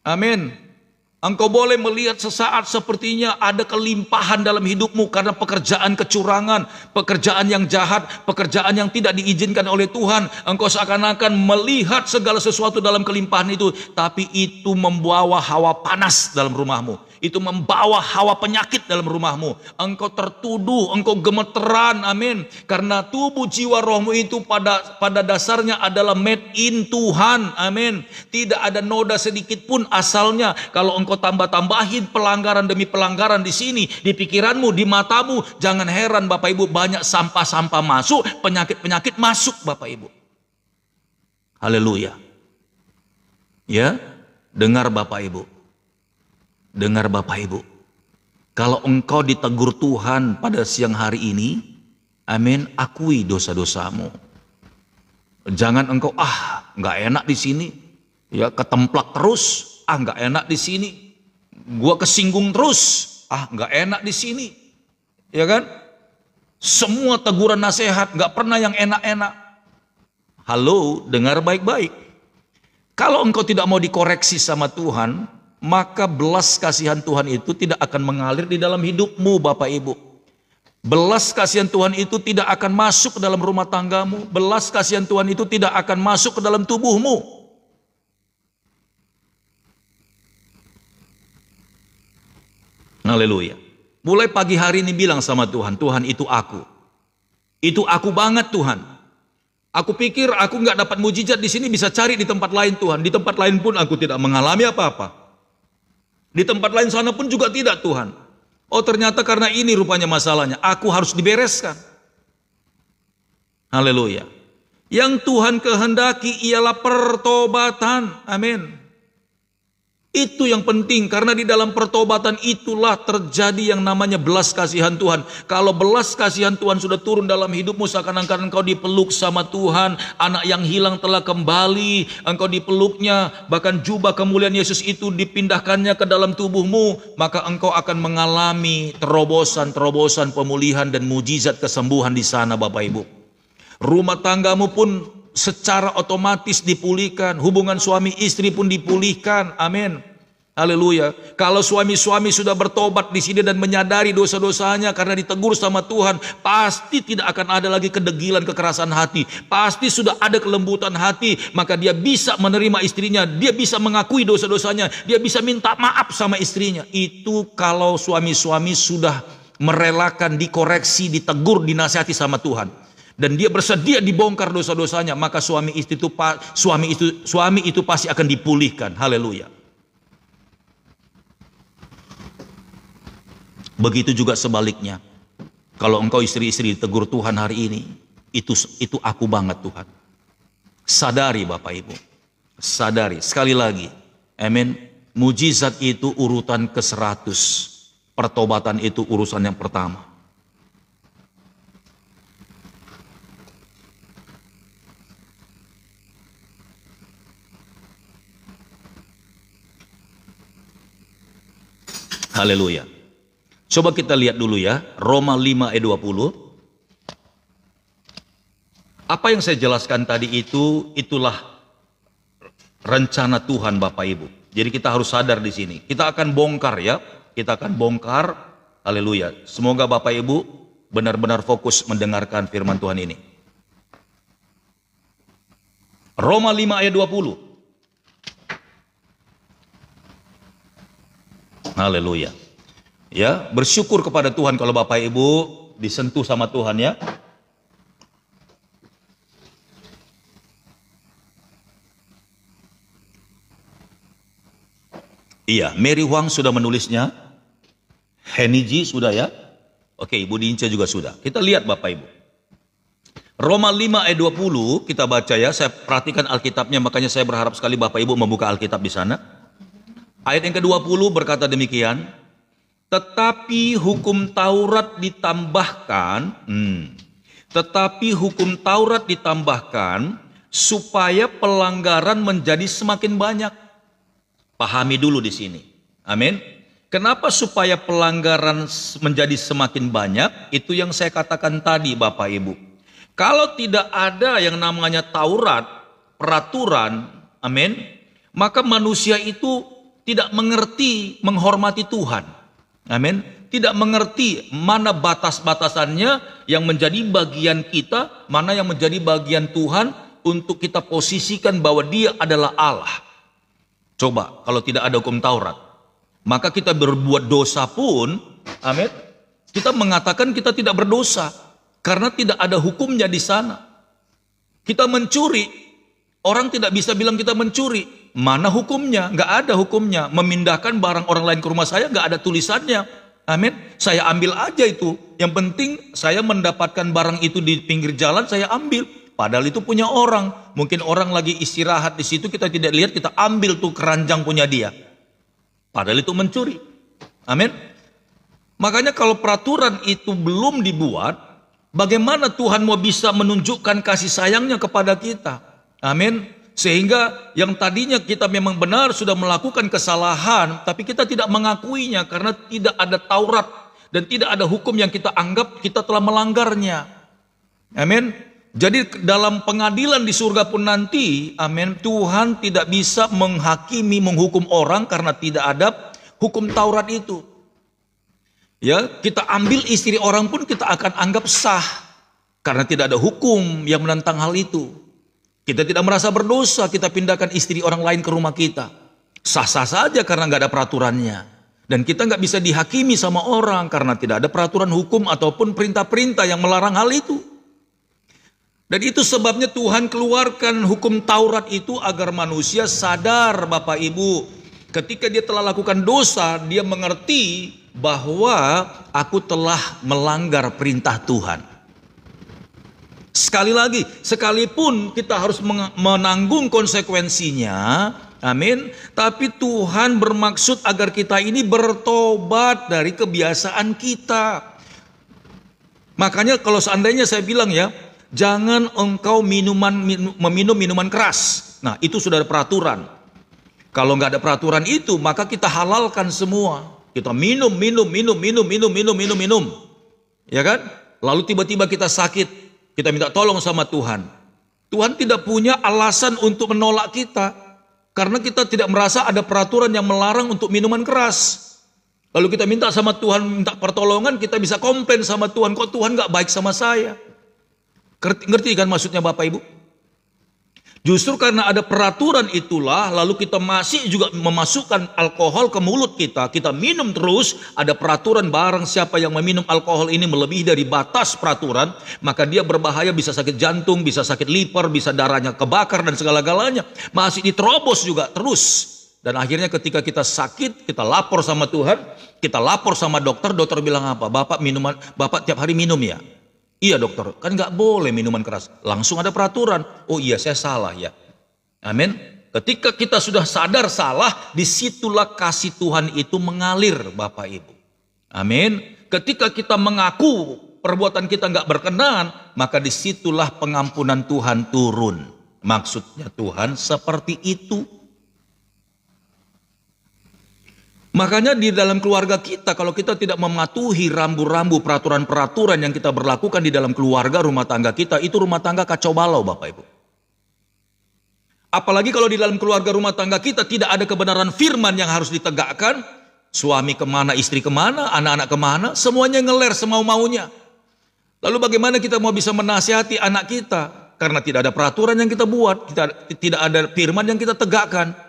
Amin. Engkau boleh melihat sesaat sepertinya ada kelimpahan dalam hidupmu karena pekerjaan kecurangan, pekerjaan yang jahat, pekerjaan yang tidak diizinkan oleh Tuhan. Engkau seakan-akan melihat segala sesuatu dalam kelimpahan itu, tapi itu membawa hawa panas dalam rumahmu. itu membawa hawa penyakit dalam rumahmu. Engkau tertuduh, engkau gemeteran, amin. Karena tubuh, jiwa, rohmu itu pada dasarnya adalah made in Tuhan, amin. Tidak ada noda sedikit pun asalnya. Kalau engkau tambah-tambahin pelanggaran demi pelanggaran di sini, di pikiranmu, di matamu, jangan heran Bapak Ibu, banyak sampah-sampah masuk, penyakit-penyakit masuk Bapak Ibu. Haleluya. Ya, dengar Bapak Ibu. Dengar Bapak Ibu, kalau engkau ditegur Tuhan pada siang hari ini, amin, akui dosa-dosamu. Jangan engkau, nggak enak di sini, ya ketemplak terus, nggak enak di sini, gua kesinggung terus, nggak enak di sini, ya kan? Semua teguran nasihat, nggak pernah yang enak-enak. Halo, dengar baik-baik. Kalau engkau tidak mau dikoreksi sama Tuhan, maka belas kasihan Tuhan itu tidak akan mengalir di dalam hidupmu Bapak Ibu. Belas kasihan Tuhan itu tidak akan masuk ke dalam rumah tanggamu. Belas kasihan Tuhan itu tidak akan masuk ke dalam tubuhmu. Haleluya. Mulai pagi hari ini bilang sama Tuhan, Tuhan itu aku. Itu aku banget Tuhan. Aku pikir aku nggak dapat mujizat di sini, bisa cari di tempat lain Tuhan. Di tempat lain pun aku tidak mengalami apa-apa. Di tempat lain sana pun juga tidak Tuhan. Oh ternyata karena ini rupanya masalahnya. Aku harus dibereskan. Haleluya. Yang Tuhan kehendaki ialah pertobatan. Amin. Itu yang penting, karena di dalam pertobatan itulah terjadi yang namanya belas kasihan Tuhan. Kalau belas kasihan Tuhan sudah turun dalam hidupmu, seakan-akan engkau dipeluk sama Tuhan, anak yang hilang telah kembali, engkau dipeluknya, bahkan jubah kemuliaan Yesus itu dipindahkannya ke dalam tubuhmu, maka engkau akan mengalami terobosan-terobosan pemulihan dan mujizat kesembuhan di sana Bapak Ibu. Rumah tanggamu pun secara otomatis dipulihkan, hubungan suami istri pun dipulihkan, amin. Haleluya. Kalau suami-suami sudah bertobat di sini dan menyadari dosa-dosanya karena ditegur sama Tuhan, pasti tidak akan ada lagi kedegilan, kekerasan hati. Pasti sudah ada kelembutan hati, maka dia bisa menerima istrinya, dia bisa mengakui dosa-dosanya, dia bisa minta maaf sama istrinya. Itu kalau suami-suami sudah merelakan dikoreksi, ditegur, dinasihati sama Tuhan. Dan dia bersedia dibongkar dosa-dosanya, maka suami itu pasti akan dipulihkan. Haleluya. Begitu juga sebaliknya. Kalau engkau istri-istri ditegur Tuhan hari ini, itu aku banget Tuhan. Sadari Bapak Ibu. Sadari. Sekali lagi. Amin. Mujizat itu urutan ke-100. Pertobatan itu urusan yang pertama. Haleluya. Coba kita lihat dulu ya, Roma 5 ayat 20. Apa yang saya jelaskan tadi itulah rencana Tuhan Bapak Ibu. Jadi kita harus sadar di sini. Kita akan bongkar ya, kita akan bongkar. Haleluya. Semoga Bapak Ibu benar-benar fokus mendengarkan firman Tuhan ini. Roma 5 ayat 20. Haleluya. Ya, bersyukur kepada Tuhan kalau Bapak Ibu disentuh sama Tuhan ya. Iya, Mary Huang sudah menulisnya. Heniji sudah ya. Oke, Ibu Dinca juga sudah. Kita lihat Bapak Ibu. Roma 5 ayat 20 kita baca ya. Saya perhatikan Alkitabnya, makanya saya berharap sekali Bapak Ibu membuka Alkitab di sana. Ayat yang ke-20 berkata demikian, tetapi hukum Taurat ditambahkan supaya pelanggaran menjadi semakin banyak. Pahami dulu di sini. Amin. Kenapa supaya pelanggaran menjadi semakin banyak? Itu yang saya katakan tadi Bapak Ibu. Kalau tidak ada yang namanya Taurat, peraturan, amin, maka manusia itu tidak mengerti menghormati Tuhan. Amin. Tidak mengerti mana batas-batasannya yang menjadi bagian kita, mana yang menjadi bagian Tuhan untuk kita posisikan bahwa Dia adalah Allah. Coba kalau tidak ada hukum Taurat. Maka kita berbuat dosa pun, amin, kita mengatakan kita tidak berdosa karena tidak ada hukumnya di sana. Kita mencuri, orang tidak bisa bilang kita mencuri. Mana hukumnya? Nggak ada hukumnya. Memindahkan barang orang lain ke rumah saya nggak ada tulisannya. Amin. Saya ambil aja itu. Yang penting saya mendapatkan barang itu di pinggir jalan, saya ambil. Padahal itu punya orang. Mungkin orang lagi istirahat di situ, kita tidak lihat, kita ambil tuh keranjang punya dia. Padahal itu mencuri. Amin. Makanya kalau peraturan itu belum dibuat, bagaimana Tuhan mau bisa menunjukkan kasih sayangnya kepada kita? Amin. Sehingga yang tadinya kita memang benar sudah melakukan kesalahan, tapi kita tidak mengakuinya karena tidak ada Taurat dan tidak ada hukum yang kita anggap kita telah melanggarnya. Amin. Jadi dalam pengadilan di surga pun nanti, amin, Tuhan tidak bisa menghakimi, menghukum orang karena tidak ada hukum Taurat itu. Ya, kita ambil istri orang pun kita akan anggap sah karena tidak ada hukum yang menentang hal itu. Kita tidak merasa berdosa, kita pindahkan istri orang lain ke rumah kita. Sah-sah saja karena nggak ada peraturannya. Dan kita nggak bisa dihakimi sama orang karena tidak ada peraturan hukum ataupun perintah-perintah yang melarang hal itu. Dan itu sebabnya Tuhan keluarkan hukum Taurat itu agar manusia sadar, Bapak Ibu. Ketika dia telah lakukan dosa, dia mengerti bahwa aku telah melanggar perintah Tuhan. Sekali lagi, sekalipun kita harus menanggung konsekuensinya, amin. Tapi Tuhan bermaksud agar kita ini bertobat dari kebiasaan kita. Makanya kalau seandainya saya bilang ya, jangan engkau meminum minuman keras. Nah, itu sudah ada peraturan. Kalau nggak ada peraturan itu, maka kita halalkan semua. Kita minum. Ya kan? Lalu tiba-tiba kita sakit. Kita minta tolong sama Tuhan. Tuhan tidak punya alasan untuk menolak kita. Karena kita tidak merasa ada peraturan yang melarang untuk minuman keras. Lalu kita minta sama Tuhan, minta pertolongan, kita bisa komplain sama Tuhan. Kok Tuhan nggak baik sama saya? Ngerti kan maksudnya Bapak Ibu? Justru karena ada peraturan itulah, lalu kita masih juga memasukkan alkohol ke mulut kita. Kita minum terus, ada peraturan barang siapa yang meminum alkohol ini melebihi dari batas peraturan, maka dia berbahaya, bisa sakit jantung, bisa sakit liver, bisa darahnya kebakar dan segala-galanya. Masih diterobos juga terus. Dan akhirnya ketika kita sakit, kita lapor sama Tuhan, kita lapor sama dokter, dokter bilang apa? Bapak tiap hari minum ya? Iya dokter, kan nggak boleh minuman keras. Langsung ada peraturan. Oh iya, saya salah ya. Amin. Ketika kita sudah sadar salah, disitulah kasih Tuhan itu mengalir, Bapak Ibu. Amin. Ketika kita mengaku perbuatan kita nggak berkenan, maka disitulah pengampunan Tuhan turun. Maksudnya Tuhan seperti itu. Makanya di dalam keluarga kita, kalau kita tidak mematuhi rambu-rambu peraturan-peraturan yang kita berlakukan di dalam keluarga rumah tangga kita, itu rumah tangga kacau balau, Bapak Ibu. Apalagi kalau di dalam keluarga rumah tangga kita tidak ada kebenaran firman yang harus ditegakkan, suami kemana, istri kemana, anak-anak kemana, semuanya ngeler semau-maunya. Lalu bagaimana kita mau bisa menasihati anak kita? Karena tidak ada peraturan yang kita buat, tidak ada firman yang kita tegakkan.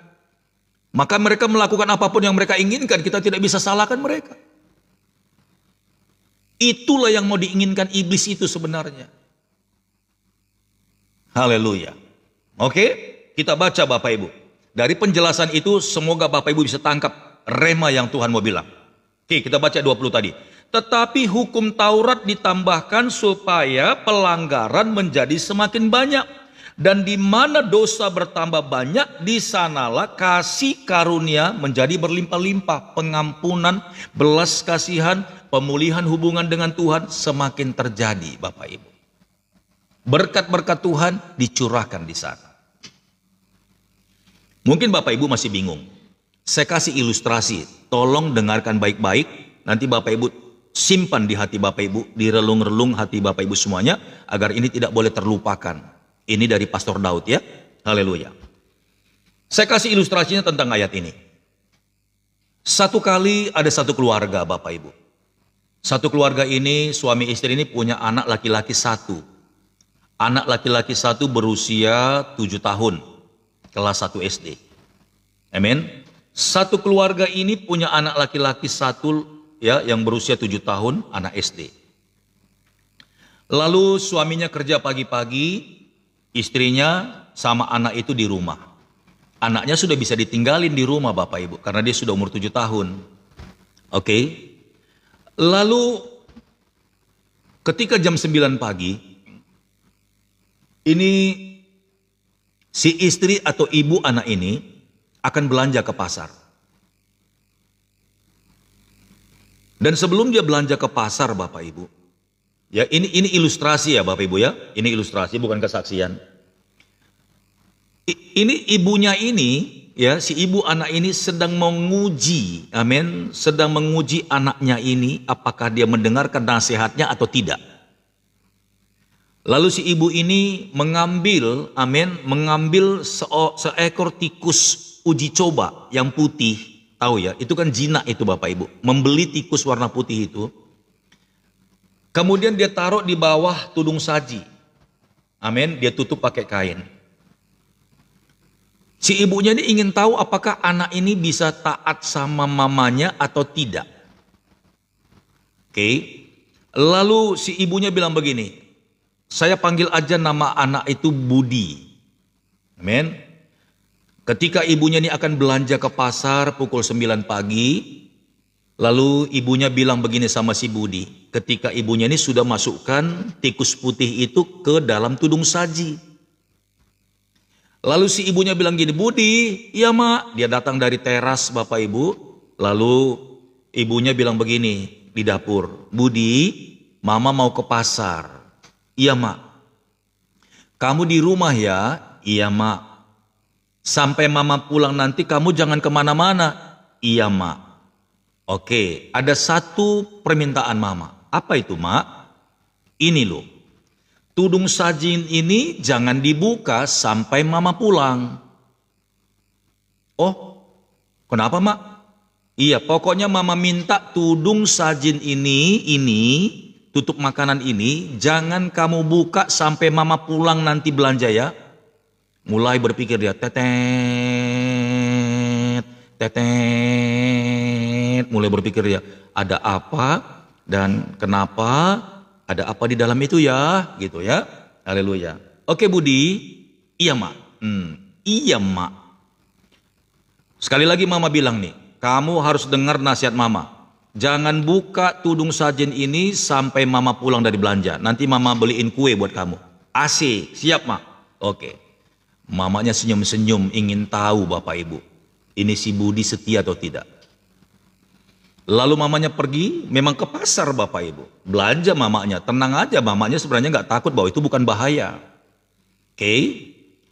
Maka mereka melakukan apapun yang mereka inginkan, kita tidak bisa salahkan mereka. Itulah yang mau diinginkan iblis itu sebenarnya. Haleluya. Oke, kita baca Bapak Ibu. Dari penjelasan itu semoga Bapak Ibu bisa tangkap rema yang Tuhan mau bilang. Oke, kita baca 20 tadi. Tetapi hukum Taurat ditambahkan supaya pelanggaran menjadi semakin banyak. Dan di mana dosa bertambah banyak, di sanalah kasih karunia menjadi berlimpah-limpah. Pengampunan, belas kasihan, pemulihan hubungan dengan Tuhan semakin terjadi, Bapak Ibu. Berkat-berkat Tuhan dicurahkan di sana. Mungkin Bapak Ibu masih bingung. Saya kasih ilustrasi, tolong dengarkan baik-baik. Nanti Bapak Ibu simpan di hati Bapak Ibu, di relung-relung hati Bapak Ibu semuanya, agar ini tidak boleh terlupakan. Ini dari Pastor Daud ya. Haleluya. Saya kasih ilustrasinya tentang ayat ini. Satu kali ada satu keluarga Bapak Ibu. Satu keluarga ini, suami istri ini punya anak laki-laki satu. Anak laki-laki satu berusia 7 tahun. Kelas 1 SD. Amin. Satu keluarga ini punya anak laki-laki satu ya yang berusia 7 tahun, anak SD. Lalu suaminya kerja pagi-pagi, istrinya sama anak itu di rumah. Anaknya sudah bisa ditinggalin di rumah Bapak Ibu karena dia sudah umur 7 tahun. Oke. Lalu ketika jam 9 pagi, ini si istri atau ibu anak ini akan belanja ke pasar. Dan sebelum dia belanja ke pasar Bapak Ibu, ya ini ilustrasi ya Bapak Ibu ya, ini ilustrasi bukan kesaksian. Ini ibunya ini, ya si ibu anak ini sedang menguji, amin, sedang menguji anaknya ini apakah dia mendengarkan nasihatnya atau tidak. Lalu si ibu ini mengambil, amin, mengambil seekor tikus uji coba yang putih, tahu ya, itu kan jinak itu Bapak Ibu, membeli tikus warna putih itu. Kemudian dia taruh di bawah tudung saji, amin, dia tutup pakai kain. Si ibunya ini ingin tahu apakah anak ini bisa taat sama mamanya atau tidak. Oke. Lalu si ibunya bilang begini, saya panggil aja nama anak itu Budi. Amin. Ketika ibunya ini akan belanja ke pasar pukul 9 pagi, lalu ibunya bilang begini sama si Budi. Ketika ibunya ini sudah masukkan tikus putih itu ke dalam tudung saji. Lalu si ibunya bilang gini, Budi, iya mak. Dia datang dari teras Bapak Ibu. Lalu ibunya bilang begini di dapur, Budi, mama mau ke pasar. Iya mak. Kamu di rumah ya? Iya mak. Sampai mama pulang nanti kamu jangan kemana-mana. Iya mak. Oke, ada satu permintaan mama. Apa itu mak? Ini loh. Tudung sajin ini jangan dibuka sampai mama pulang. Oh, kenapa mak? Iya, pokoknya mama minta tudung sajin ini, tutup makanan ini, jangan kamu buka sampai mama pulang nanti belanja ya. Mulai berpikir dia, tetet, mulai berpikir dia, ada apa dan kenapa, ada apa di dalam itu ya, gitu ya. Haleluya. Oke Budi, iya mak. Iya mak. Sekali lagi mama bilang nih, kamu harus dengar nasihat mama. Jangan buka tudung sajen ini sampai mama pulang dari belanja. Nanti mama beliin kue buat kamu. AC, siap mak? Oke. Mamanya senyum-senyum ingin tahu Bapak Ibu, ini si Budi setia atau tidak. Lalu mamanya pergi memang ke pasar Bapak Ibu. Belanja mamanya, tenang aja, mamanya sebenarnya nggak takut bahwa itu bukan bahaya. Oke.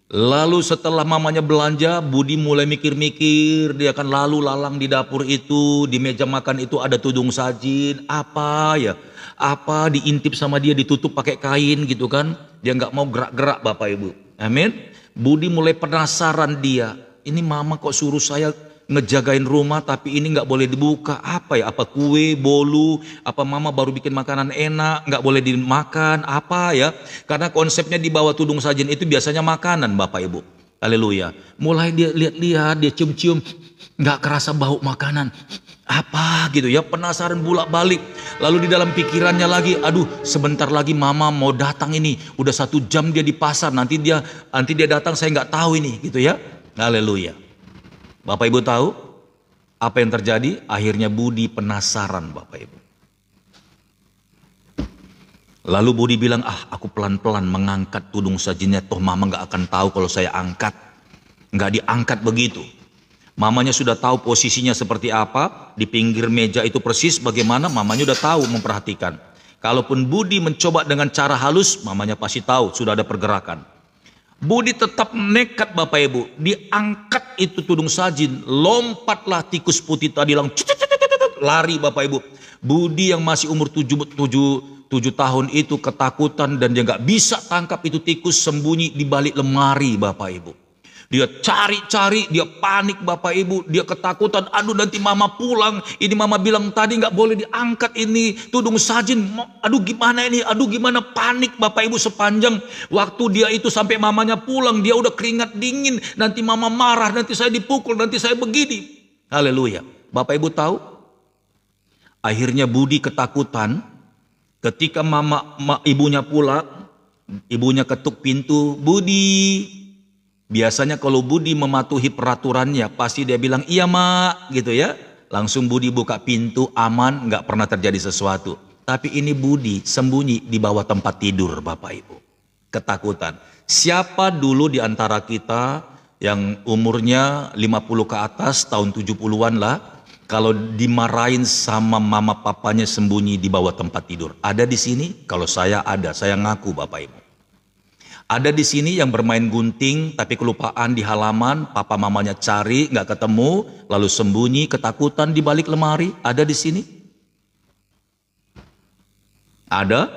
Lalu setelah mamanya belanja, Budi mulai mikir-mikir, dia akan lalu lalang di dapur itu, di meja makan itu ada tudung sajin, apa ya? Apa diintip sama dia, ditutup pakai kain gitu kan. Dia nggak mau gerak-gerak Bapak Ibu. Amin. Budi mulai penasaran dia, ini mama kok suruh saya ngejagain rumah tapi ini nggak boleh dibuka, apa ya, apa kue, bolu, apa mama baru bikin makanan enak, nggak boleh dimakan, apa ya, karena konsepnya di bawah tudung sajen itu biasanya makanan Bapak Ibu, haleluya. Mulai dia lihat-lihat, dia cium-cium, nggak kerasa bau makanan, apa gitu ya, penasaran bolak balik. Lalu di dalam pikirannya lagi, aduh sebentar lagi mama mau datang ini, udah 1 jam dia di pasar, nanti dia datang saya nggak tahu ini gitu ya. Haleluya. Bapak Ibu tahu apa yang terjadi? Akhirnya Budi penasaran Bapak Ibu. Lalu Budi bilang, aku pelan-pelan mengangkat tudung sajinya, toh mama nggak akan tahu kalau saya angkat. Nggak diangkat begitu. Mamanya sudah tahu posisinya seperti apa, di pinggir meja itu persis bagaimana, mamanya udah tahu, memperhatikan. Kalaupun Budi mencoba dengan cara halus, mamanya pasti tahu sudah ada pergerakan. Budi tetap nekat Bapak Ibu, diangkat itu tudung sajin, lompatlah tikus putih tadi, lari Bapak Ibu. Budi yang masih umur 7 tahun itu ketakutan dan dia nggak bisa tangkap itu tikus, sembunyi di balik lemari Bapak Ibu. Dia cari-cari, dia panik Bapak Ibu, dia ketakutan, aduh nanti mama pulang, ini mama bilang tadi nggak boleh diangkat ini tudung sajin, aduh gimana ini, aduh gimana, panik Bapak Ibu. Sepanjang waktu dia itu sampai mamanya pulang, dia udah keringat dingin, nanti mama marah, nanti saya dipukul, nanti saya begini. Haleluya. Bapak Ibu tahu, akhirnya Budi ketakutan ketika ibunya pulang, ibunya ketuk pintu, Budi. Biasanya kalau Budi mematuhi peraturannya, pasti dia bilang, iya mak, gitu ya. Langsung Budi buka pintu, aman, nggak pernah terjadi sesuatu. Tapi ini Budi sembunyi di bawah tempat tidur, Bapak Ibu. Ketakutan. Siapa dulu di antara kita yang umurnya 50 ke atas, tahun 70-an lah, kalau dimarahin sama mama papanya sembunyi di bawah tempat tidur? Ada di sini? Kalau saya ada, saya ngaku Bapak Ibu. Ada di sini yang bermain gunting tapi kelupaan di halaman, papa mamanya cari, nggak ketemu, lalu sembunyi, ketakutan di balik lemari? Ada di sini? Ada?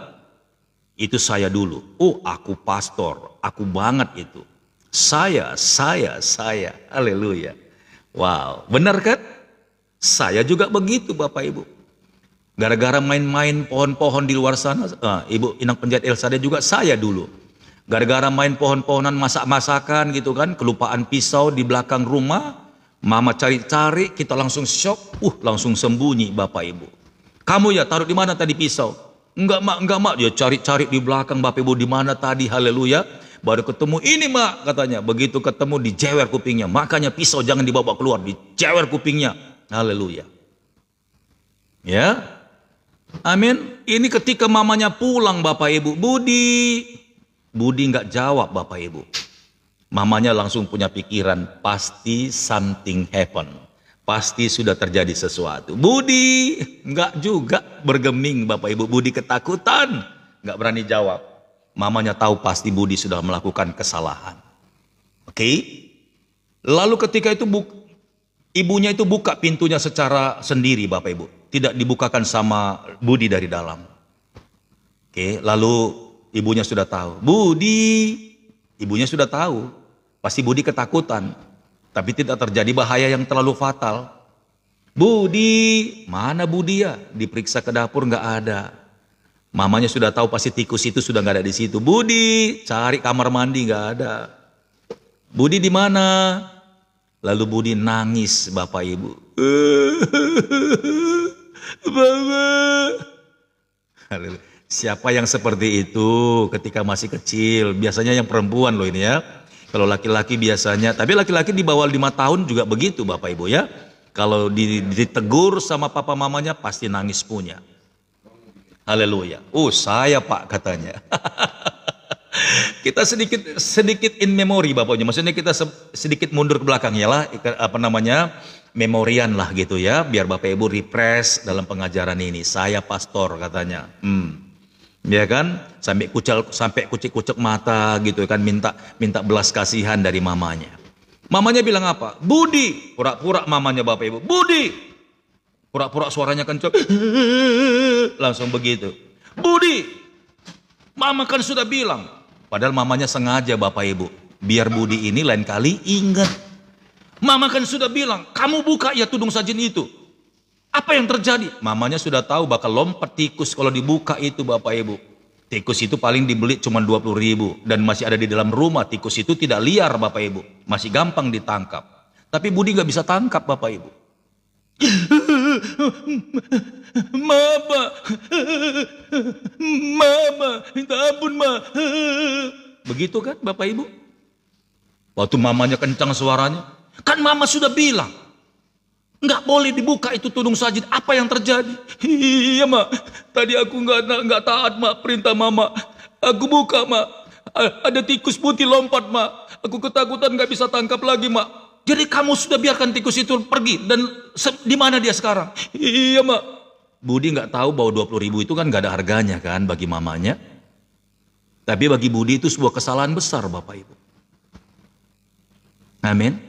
Itu saya dulu. Oh, aku pastor, aku banget itu. Saya. Haleluya. Wow, benar kan? Saya juga begitu Bapak Ibu. Gara-gara main-main pohon-pohon di luar sana, Ibu Inang Penjahat Elsada juga saya dulu. Gara-gara main pohon-pohonan masak-masakan gitu kan, kelupaan pisau di belakang rumah, mama cari-cari, kita langsung shock, langsung sembunyi Bapak Ibu. Kamu ya taruh di mana tadi pisau? Enggak mak, dia cari-cari di belakang Bapak Ibu, di mana tadi, haleluya. Baru ketemu, ini mak, katanya. Begitu ketemu, dijewer kupingnya. Makanya pisau jangan dibawa keluar, dijewer kupingnya. Haleluya. Ya, amin. Ini ketika mamanya pulang Bapak Ibu, Budi nggak jawab Bapak Ibu. Mamanya langsung punya pikiran, pasti something happen. Pasti sudah terjadi sesuatu. Budi nggak juga bergeming Bapak Ibu. Budi ketakutan, nggak berani jawab. Mamanya tahu pasti Budi sudah melakukan kesalahan. Oke? Lalu ketika itu ibunya itu buka pintunya secara sendiri Bapak Ibu. Tidak dibukakan sama Budi dari dalam. Oke, lalu ibunya sudah tahu. Ibunya sudah tahu. Pasti Budi ketakutan. Tapi tidak terjadi bahaya yang terlalu fatal. Budi, mana Budi ya? Diperiksa ke dapur nggak ada. Mamanya sudah tahu pasti tikus itu sudah nggak ada di situ. Budi, cari kamar mandi nggak ada. Budi di mana? Lalu Budi nangis Bapak Ibu. Siapa yang seperti itu ketika masih kecil? Biasanya yang perempuan loh ini ya. Kalau laki-laki biasanya, tapi laki-laki di bawah 5 tahun juga begitu Bapak Ibu ya. Kalau ditegur sama papa mamanya pasti nangis punya. Haleluya. Oh saya Pak katanya. Kita sedikit in memory Bapak Ibu. Maksudnya kita sedikit mundur ke belakang ya lah. Memorian lah gitu ya. Biar Bapak Ibu refresh dalam pengajaran ini. Saya pastor katanya. Ya kan, sampai kucek mata gitu kan, minta belas kasihan dari mamanya. Mamanya bilang apa? Budi, pura-pura mamanya Bapak Ibu. Budi, pura-pura suaranya kencang, langsung begitu. Budi, mama kan sudah bilang. Padahal mamanya sengaja Bapak Ibu, biar Budi ini lain kali ingat. Mama kan sudah bilang, kamu buka ya tudung sajen itu. Apa yang terjadi? Mamanya sudah tahu bakal lompat tikus kalau dibuka itu Bapak Ibu. Tikus itu paling dibeli cuma 20.000 dan masih ada di dalam rumah. Tikus itu tidak liar Bapak Ibu, masih gampang ditangkap. Tapi Budi nggak bisa tangkap Bapak Ibu. Mama, minta ampun ma. Begitu kan Bapak Ibu? Waktu mamanya kencang suaranya, kan mama sudah bilang nggak boleh dibuka itu tudung sajid. Apa yang terjadi? Iya mak, tadi aku nggak taat mak perintah mama. Aku buka mak, ada tikus putih lompat mak. Aku ketakutan nggak bisa tangkap lagi mak. Jadi kamu sudah biarkan tikus itu pergi dan di mana dia sekarang? Iya mak. Budi nggak tahu bahwa 20.000 itu kan nggak ada harganya kan bagi mamanya. Tapi bagi Budi itu sebuah kesalahan besar Bapak Ibu. Amin.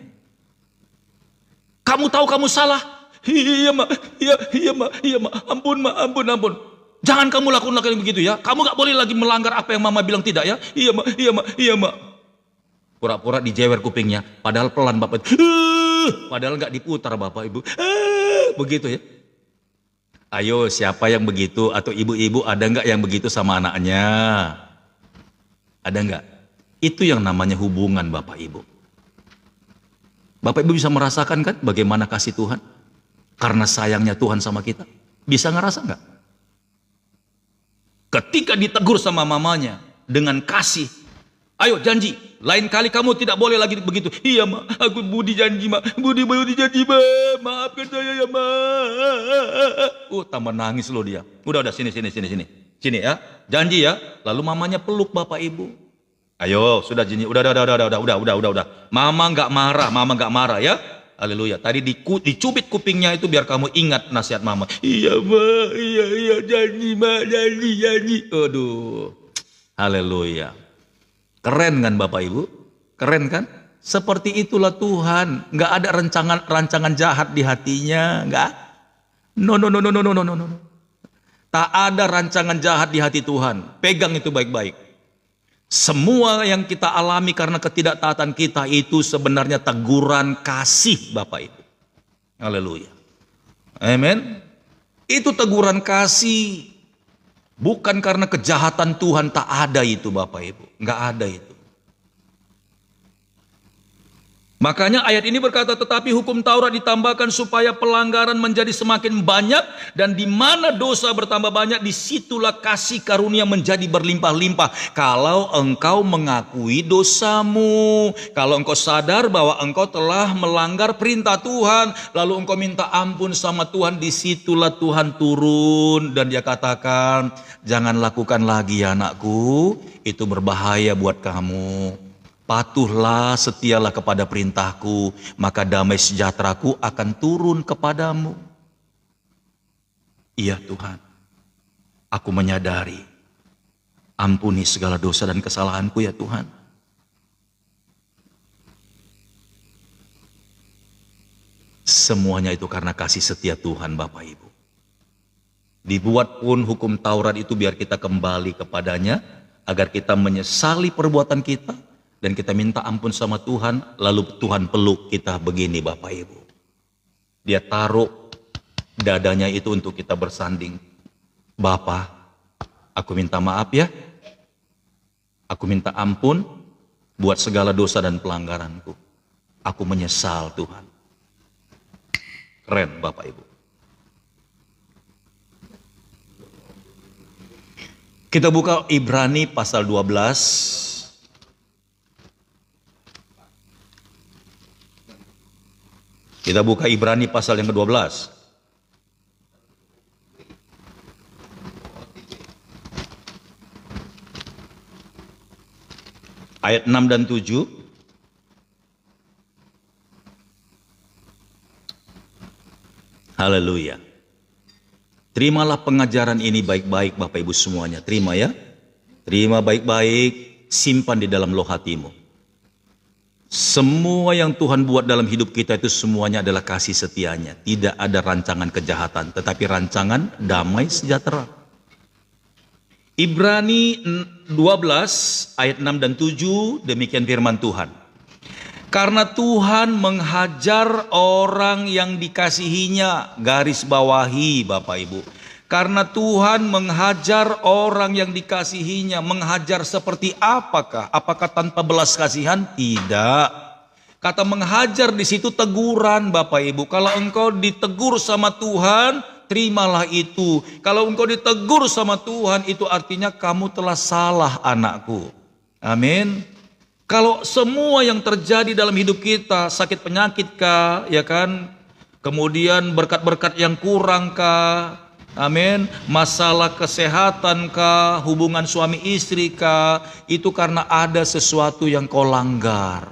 Kamu tahu kamu salah. Iya mak, iya mak, ampun mak, ampun. Jangan kamu lakukan begitu ya. Kamu gak boleh lagi melanggar apa yang mama bilang tidak ya. Iya mak. Pura-pura dijewer kupingnya, padahal pelan Bapak. Padahal gak diputar Bapak Ibu. Begitu ya. Ayo siapa yang begitu atau ibu-ibu ada nggak yang begitu sama anaknya? Ada nggak? Itu yang namanya hubungan Bapak Ibu. Bapak Ibu bisa merasakan kan bagaimana kasih Tuhan? Karena sayangnya Tuhan sama kita. Bisa ngerasa nggak? Ketika ditegur sama mamanya dengan kasih, ayo janji, lain kali kamu tidak boleh lagi begitu. Iya ma, aku budi janji ma, budi janji ma, maafkan saya ya ma. Tambah nangis loh dia. Udah sini ya, janji ya. Lalu mamanya peluk Bapak Ibu. Ayo sudah janji, udah. Mama nggak marah ya. Haleluya. Tadi dicubit kupingnya itu biar kamu ingat nasihat mama. Iya ma, iya janji ma, janji. Aduh. Haleluya. Keren kan Bapak Ibu? Keren kan? Seperti itulah Tuhan. Nggak ada rancangan jahat di hatinya. Nggak. No. Tak ada rancangan jahat di hati Tuhan. Pegang itu baik-baik. Semua yang kita alami karena ketidaktaatan kita itu sebenarnya teguran kasih Bapak Ibu. Haleluya. Amin. Itu teguran kasih. Bukan karena kejahatan Tuhan, tak ada itu Bapak Ibu. Nggak ada itu. Makanya ayat ini berkata, tetapi hukum Taurat ditambahkan supaya pelanggaran menjadi semakin banyak, dan di mana dosa bertambah banyak, disitulah kasih karunia menjadi berlimpah-limpah. Kalau engkau mengakui dosamu, kalau engkau sadar bahwa engkau telah melanggar perintah Tuhan, lalu engkau minta ampun sama Tuhan, disitulah Tuhan turun dan dia katakan, jangan lakukan lagi ya anakku, itu berbahaya buat kamu. Patuhlah, setialah kepada perintahku, maka damai sejahteraku akan turun kepadamu. Iya Tuhan, aku menyadari, ampuni segala dosa dan kesalahanku ya Tuhan. Semuanya itu karena kasih setia Tuhan Bapak Ibu. Dibuat pun hukum Taurat itu biar kita kembali kepadanya, agar kita menyesali perbuatan kita, dan kita minta ampun sama Tuhan, lalu Tuhan peluk kita begini Bapak Ibu. Dia taruh dadanya itu untuk kita bersanding. Bapa, aku minta maaf ya. Aku minta ampun buat segala dosa dan pelanggaranku. Aku menyesal Tuhan. Keren Bapak Ibu. Kita buka Ibrani pasal 12. Kita buka Ibrani pasal yang ke-12. Ayat 6 dan 7. Haleluya. Terimalah pengajaran ini baik-baik Bapak Ibu semuanya. Terima ya. Terima baik-baik, simpan di dalam loh hatimu. Semua yang Tuhan buat dalam hidup kita itu semuanya adalah kasih setianya. Tidak ada rancangan kejahatan, tetapi rancangan damai sejahtera. Ibrani 12 ayat 6 dan 7, demikian firman Tuhan. Karena Tuhan menghajar orang yang dikasihinya, garis bawahi Bapak Ibu. Karena Tuhan menghajar orang yang dikasihinya. Menghajar seperti apakah? Apakah tanpa belas kasihan? Tidak. Kata menghajar di situ teguran Bapak Ibu. Kalau engkau ditegur sama Tuhan, terimalah itu. Kalau engkau ditegur sama Tuhan, itu artinya kamu telah salah anakku. Amin. Kalau semua yang terjadi dalam hidup kita, sakit penyakit kah, ya kan? Kemudian berkat-berkat yang kurang kah? Amin. Masalah kesehatan kah, hubungan suami istri kah, itu karena ada sesuatu yang kau langgar.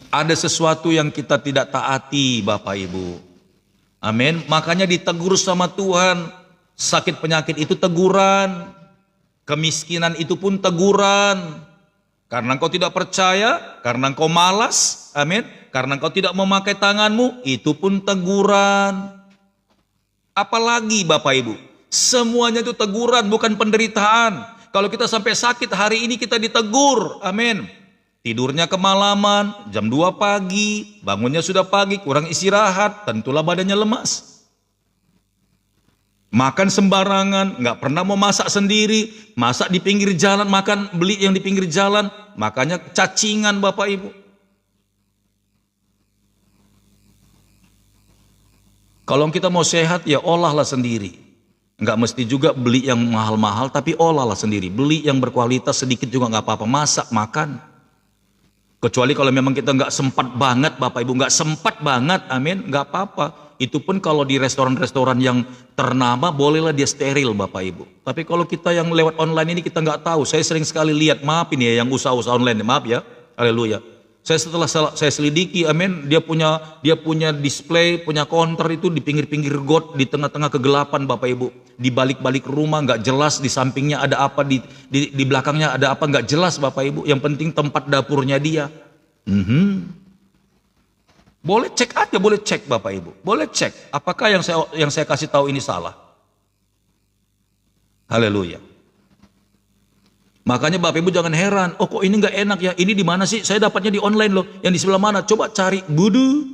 Ada sesuatu yang kita tidak taati Bapak Ibu. Amin. Makanya ditegur sama Tuhan. Sakit penyakit itu teguran. Kemiskinan itu pun teguran. Karena engkau tidak percaya, karena engkau malas, amin. Karena engkau tidak memakai tanganmu, itu pun teguran. Apalagi Bapak Ibu, semuanya itu teguran, bukan penderitaan. Kalau kita sampai sakit hari ini kita ditegur, amin. Tidurnya kemalaman, jam 2 pagi, bangunnya sudah pagi, kurang istirahat, tentulah badannya lemas. Makan sembarangan, nggak pernah mau masak sendiri, masak di pinggir jalan, makan beli yang di pinggir jalan, makanya cacingan Bapak Ibu. Kalau kita mau sehat ya olahlah sendiri. Nggak mesti juga beli yang mahal-mahal, tapi olahlah sendiri. Beli yang berkualitas sedikit juga nggak apa-apa. Masak, makan. Kecuali kalau memang kita nggak sempat banget Bapak Ibu, nggak sempat banget, amin, nggak apa-apa. Itu pun kalau di restoran-restoran yang ternama bolehlah dia steril Bapak Ibu. Tapi kalau kita yang lewat online ini kita nggak tahu. Saya sering sekali lihat, maaf ini ya yang usaha-usaha online, maaf ya, haleluya. Setelah saya selidiki, amin, dia punya display, punya counter itu di pinggir-pinggir got, di tengah-tengah kegelapan Bapak Ibu, di balik-balik rumah nggak jelas, di sampingnya ada apa, di belakangnya ada apa nggak jelas Bapak Ibu. Yang penting tempat dapurnya dia. Boleh cek aja, boleh cek Bapak Ibu, boleh cek. Apakah yang saya kasih tahu ini salah? Haleluya. Makanya Bapak Ibu jangan heran, oh kok ini nggak enak ya, ini di mana sih? Saya dapatnya di online loh, yang di sebelah mana? Coba cari, budu.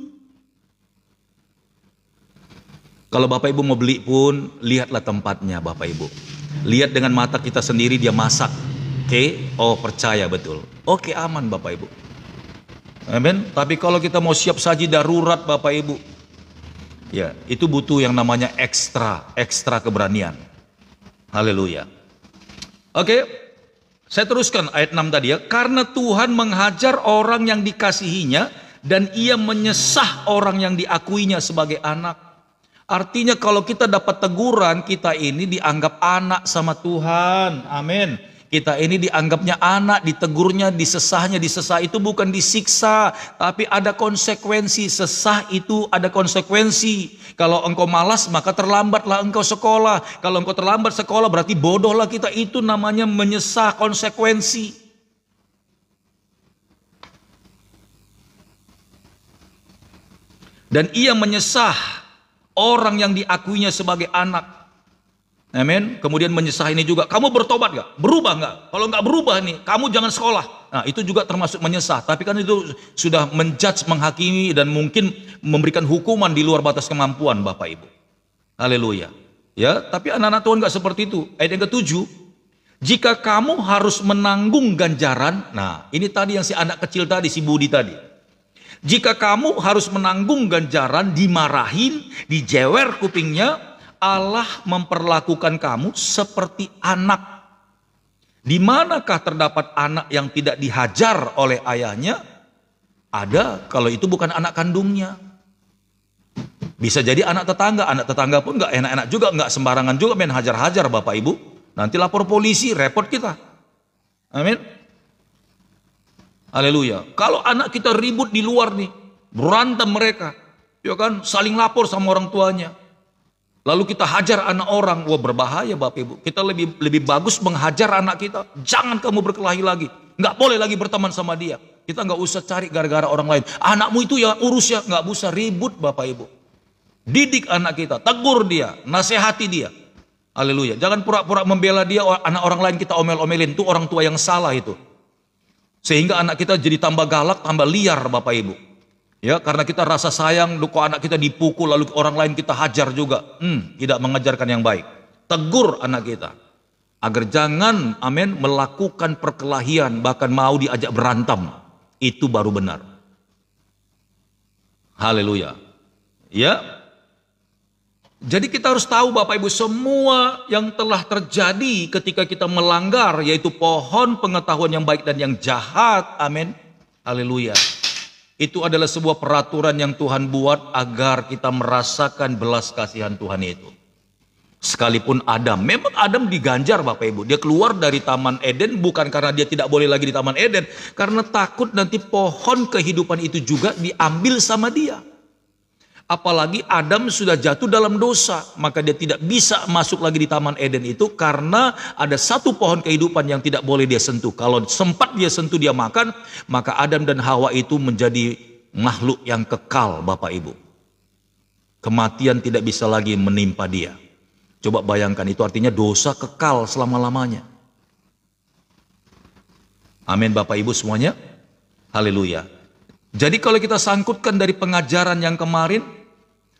Kalau Bapak Ibu mau beli pun, lihatlah tempatnya Bapak Ibu. Lihat dengan mata kita sendiri dia masak. Oke, oh percaya betul. Oke, aman Bapak Ibu. Amin. Tapi kalau kita mau siap saji darurat Bapak Ibu, ya itu butuh yang namanya ekstra keberanian. Haleluya. Oke. Saya teruskan ayat 6 tadi ya. Karena Tuhan menghajar orang yang dikasihinya dan ia menyesah orang yang diakuinya sebagai anak. Artinya kalau kita dapat teguran, kita ini dianggap anak sama Tuhan. Amin. Kita ini dianggapnya anak, ditegurnya, disesah itu bukan disiksa, tapi ada konsekuensi. Sesah itu ada konsekuensi. Kalau engkau malas maka terlambatlah engkau sekolah. Kalau engkau terlambat sekolah berarti bodohlah kita. Itu namanya menyesah, konsekuensi. Dan ia menyesah orang yang diakuinya sebagai anak. Amin. Kemudian menyesah ini juga, kamu bertobat gak? Berubah gak? Kalau gak berubah nih, kamu jangan sekolah. Nah itu juga termasuk menyesah. Tapi kan itu sudah menjudge, menghakimi, dan mungkin memberikan hukuman di luar batas kemampuan Bapak Ibu. Haleluya. Ya, tapi anak-anak Tuhan gak seperti itu. Ayat yang ke-7, jika kamu harus menanggung ganjaran. Nah ini tadi yang si anak kecil tadi, si Budi tadi. Jika kamu harus menanggung ganjaran, dimarahin, dijewer kupingnya, Allah memperlakukan kamu seperti anak. Di manakah terdapat anak yang tidak dihajar oleh ayahnya? Ada, kalau itu bukan anak kandungnya. Bisa jadi anak tetangga pun nggak enak-enak juga, nggak sembarangan juga main hajar-hajar Bapak Ibu. Nanti lapor polisi, repot kita. Amin. Haleluya. Kalau anak kita ribut di luar nih, berantem mereka, ya kan, saling lapor sama orang tuanya. Lalu kita hajar anak orang, wah berbahaya Bapak Ibu. Kita lebih bagus menghajar anak kita. Jangan kamu berkelahi lagi, nggak boleh lagi berteman sama dia. Kita nggak usah cari gara-gara orang lain. Anakmu itu ya urus ya, nggak usah ribut Bapak Ibu. Didik anak kita, tegur dia, nasihati dia. Haleluya. Jangan pura-pura membela dia, anak orang lain kita omel-omelin. Itu orang tua yang salah itu. Sehingga anak kita jadi tambah galak, tambah liar Bapak Ibu. Ya, karena kita rasa sayang, kok anak kita dipukul lalu orang lain kita hajar juga. Tidak mengajarkan yang baik. Tegur anak kita agar jangan, amin, melakukan perkelahian, bahkan mau diajak berantem. Itu baru benar. Haleluya. Ya. Jadi kita harus tahu Bapak Ibu, semua yang telah terjadi ketika kita melanggar, yaitu pohon pengetahuan yang baik dan yang jahat. Amin. Haleluya. Itu adalah sebuah peraturan yang Tuhan buat agar kita merasakan belas kasihan Tuhan itu. Sekalipun Adam, memang Adam diganjar Bapak Ibu. Dia keluar dari Taman Eden bukan karena dia tidak boleh lagi di Taman Eden. Karena takut nanti pohon kehidupan itu juga diambil sama dia. Apalagi Adam sudah jatuh dalam dosa, maka dia tidak bisa masuk lagi di Taman Eden itu karena ada satu pohon kehidupan yang tidak boleh dia sentuh. Kalau sempat dia sentuh, dia makan, maka Adam dan Hawa itu menjadi makhluk yang kekal Bapak Ibu. Kematian tidak bisa lagi menimpa dia. Coba bayangkan, itu artinya dosa kekal selama-lamanya. Amin Bapak Ibu semuanya. Haleluya. Jadi kalau kita sangkutkan dari pengajaran yang kemarin,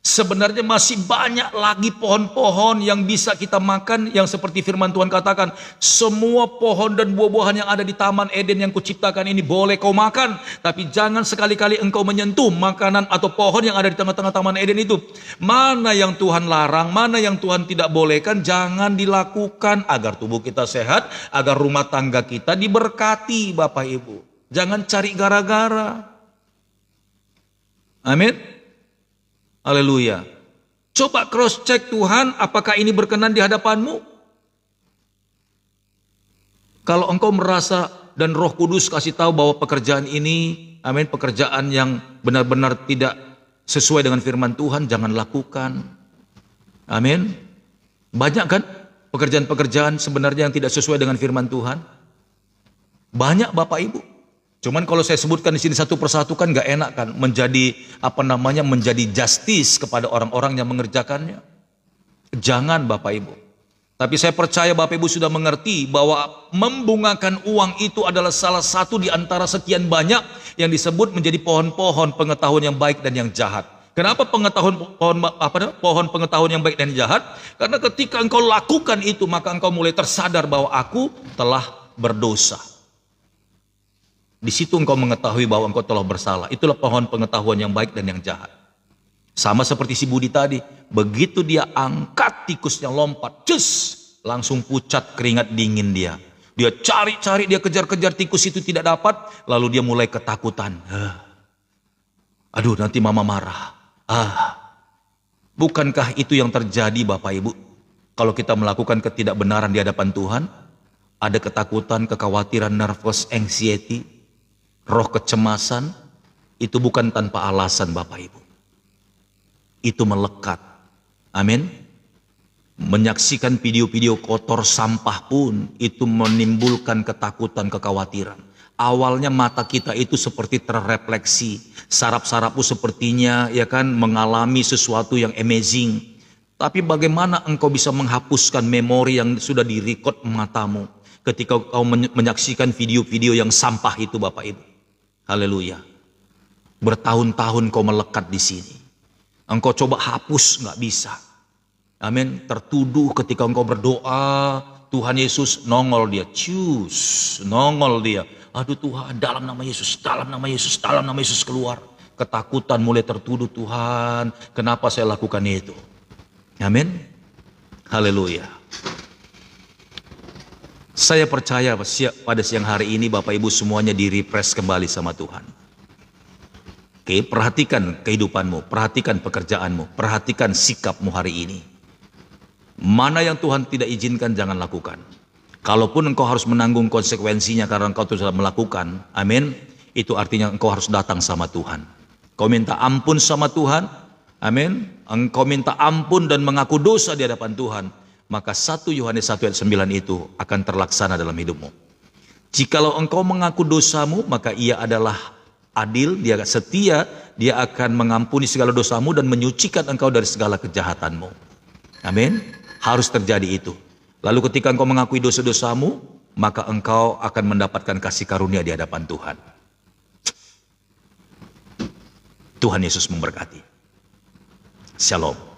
Sebenarnya masih banyak lagi pohon-pohon yang bisa kita makan, yang seperti firman Tuhan katakan, semua pohon dan buah-buahan yang ada di Taman Eden yang kuciptakan ini boleh kau makan, tapi jangan sekali-kali engkau menyentuh makanan atau pohon yang ada di tengah-tengah Taman Eden itu. Mana yang Tuhan larang, mana yang Tuhan tidak bolehkan, jangan dilakukan agar tubuh kita sehat, agar rumah tangga kita diberkati, Bapak Ibu. Jangan cari gara-gara. Amin. Haleluya. Coba cross check Tuhan, apakah ini berkenan di hadapanmu? Kalau engkau merasa dan Roh Kudus kasih tahu bahwa pekerjaan ini, amin, pekerjaan yang benar-benar tidak sesuai dengan firman Tuhan, jangan lakukan. Amin. Banyak kan pekerjaan-pekerjaan sebenarnya yang tidak sesuai dengan firman Tuhan? Banyak Bapak Ibu. Cuman kalau saya sebutkan di sini satu persatu kan gak enak kan, menjadi menjadi justice kepada orang-orang yang mengerjakannya. Jangan Bapak Ibu. Tapi saya percaya Bapak Ibu sudah mengerti bahwa membungakan uang itu adalah salah satu di antara sekian banyak yang disebut menjadi pohon-pohon pengetahuan yang baik dan yang jahat. Kenapa pohon pengetahuan yang baik dan jahat? Karena ketika engkau lakukan itu, maka engkau mulai tersadar bahwa aku telah berdosa. Di situ engkau mengetahui bahwa engkau telah bersalah. Itulah pohon pengetahuan yang baik dan yang jahat. Sama seperti si Budi tadi. Begitu dia angkat tikusnya lompat, langsung pucat keringat dingin dia. Dia cari-cari, dia kejar-kejar tikus itu tidak dapat. Lalu dia mulai ketakutan. Aduh, nanti mama marah. Bukankah itu yang terjadi Bapak Ibu? Kalau kita melakukan ketidakbenaran di hadapan Tuhan, ada ketakutan, kekhawatiran, nervous anxiety, roh kecemasan, itu bukan tanpa alasan Bapak Ibu. Itu melekat. Amin. Menyaksikan video-video kotor sampah pun itu menimbulkan ketakutan, kekhawatiran. Awalnya mata kita itu seperti terrefleksi. Saraf-sarafmu sepertinya ya kan mengalami sesuatu yang amazing. Tapi bagaimana engkau bisa menghapuskan memori yang sudah direkod matamu ketika kau menyaksikan video-video yang sampah itu Bapak Ibu? Haleluya. Bertahun-tahun kau melekat di sini. Engkau coba hapus, nggak bisa. Amin. Tertuduh ketika engkau berdoa, Tuhan Yesus nongol dia, nongol dia. Aduh Tuhan, dalam nama Yesus, dalam nama Yesus, dalam nama Yesus keluar. Ketakutan mulai tertuduh, Tuhan, kenapa saya lakukan itu? Amin. Haleluya. Saya percaya pada siang hari ini Bapak Ibu semuanya di-refresh kembali sama Tuhan. Oke, perhatikan kehidupanmu, perhatikan pekerjaanmu, perhatikan sikapmu hari ini. Mana yang Tuhan tidak izinkan jangan lakukan. Kalaupun engkau harus menanggung konsekuensinya karena engkau sudah melakukan, amin, itu artinya engkau harus datang sama Tuhan. Kau minta ampun sama Tuhan, amin, engkau minta ampun dan mengaku dosa di hadapan Tuhan. Maka 1 Yohanes 1 ayat 9 itu akan terlaksana dalam hidupmu. Jikalau engkau mengaku dosamu, maka ia adalah adil, dia setia, dia akan mengampuni segala dosamu dan menyucikan engkau dari segala kejahatanmu. Amin. Harus terjadi itu. Lalu ketika engkau mengakui dosa-dosamu, maka engkau akan mendapatkan kasih karunia di hadapan Tuhan. Tuhan Yesus memberkati. Shalom.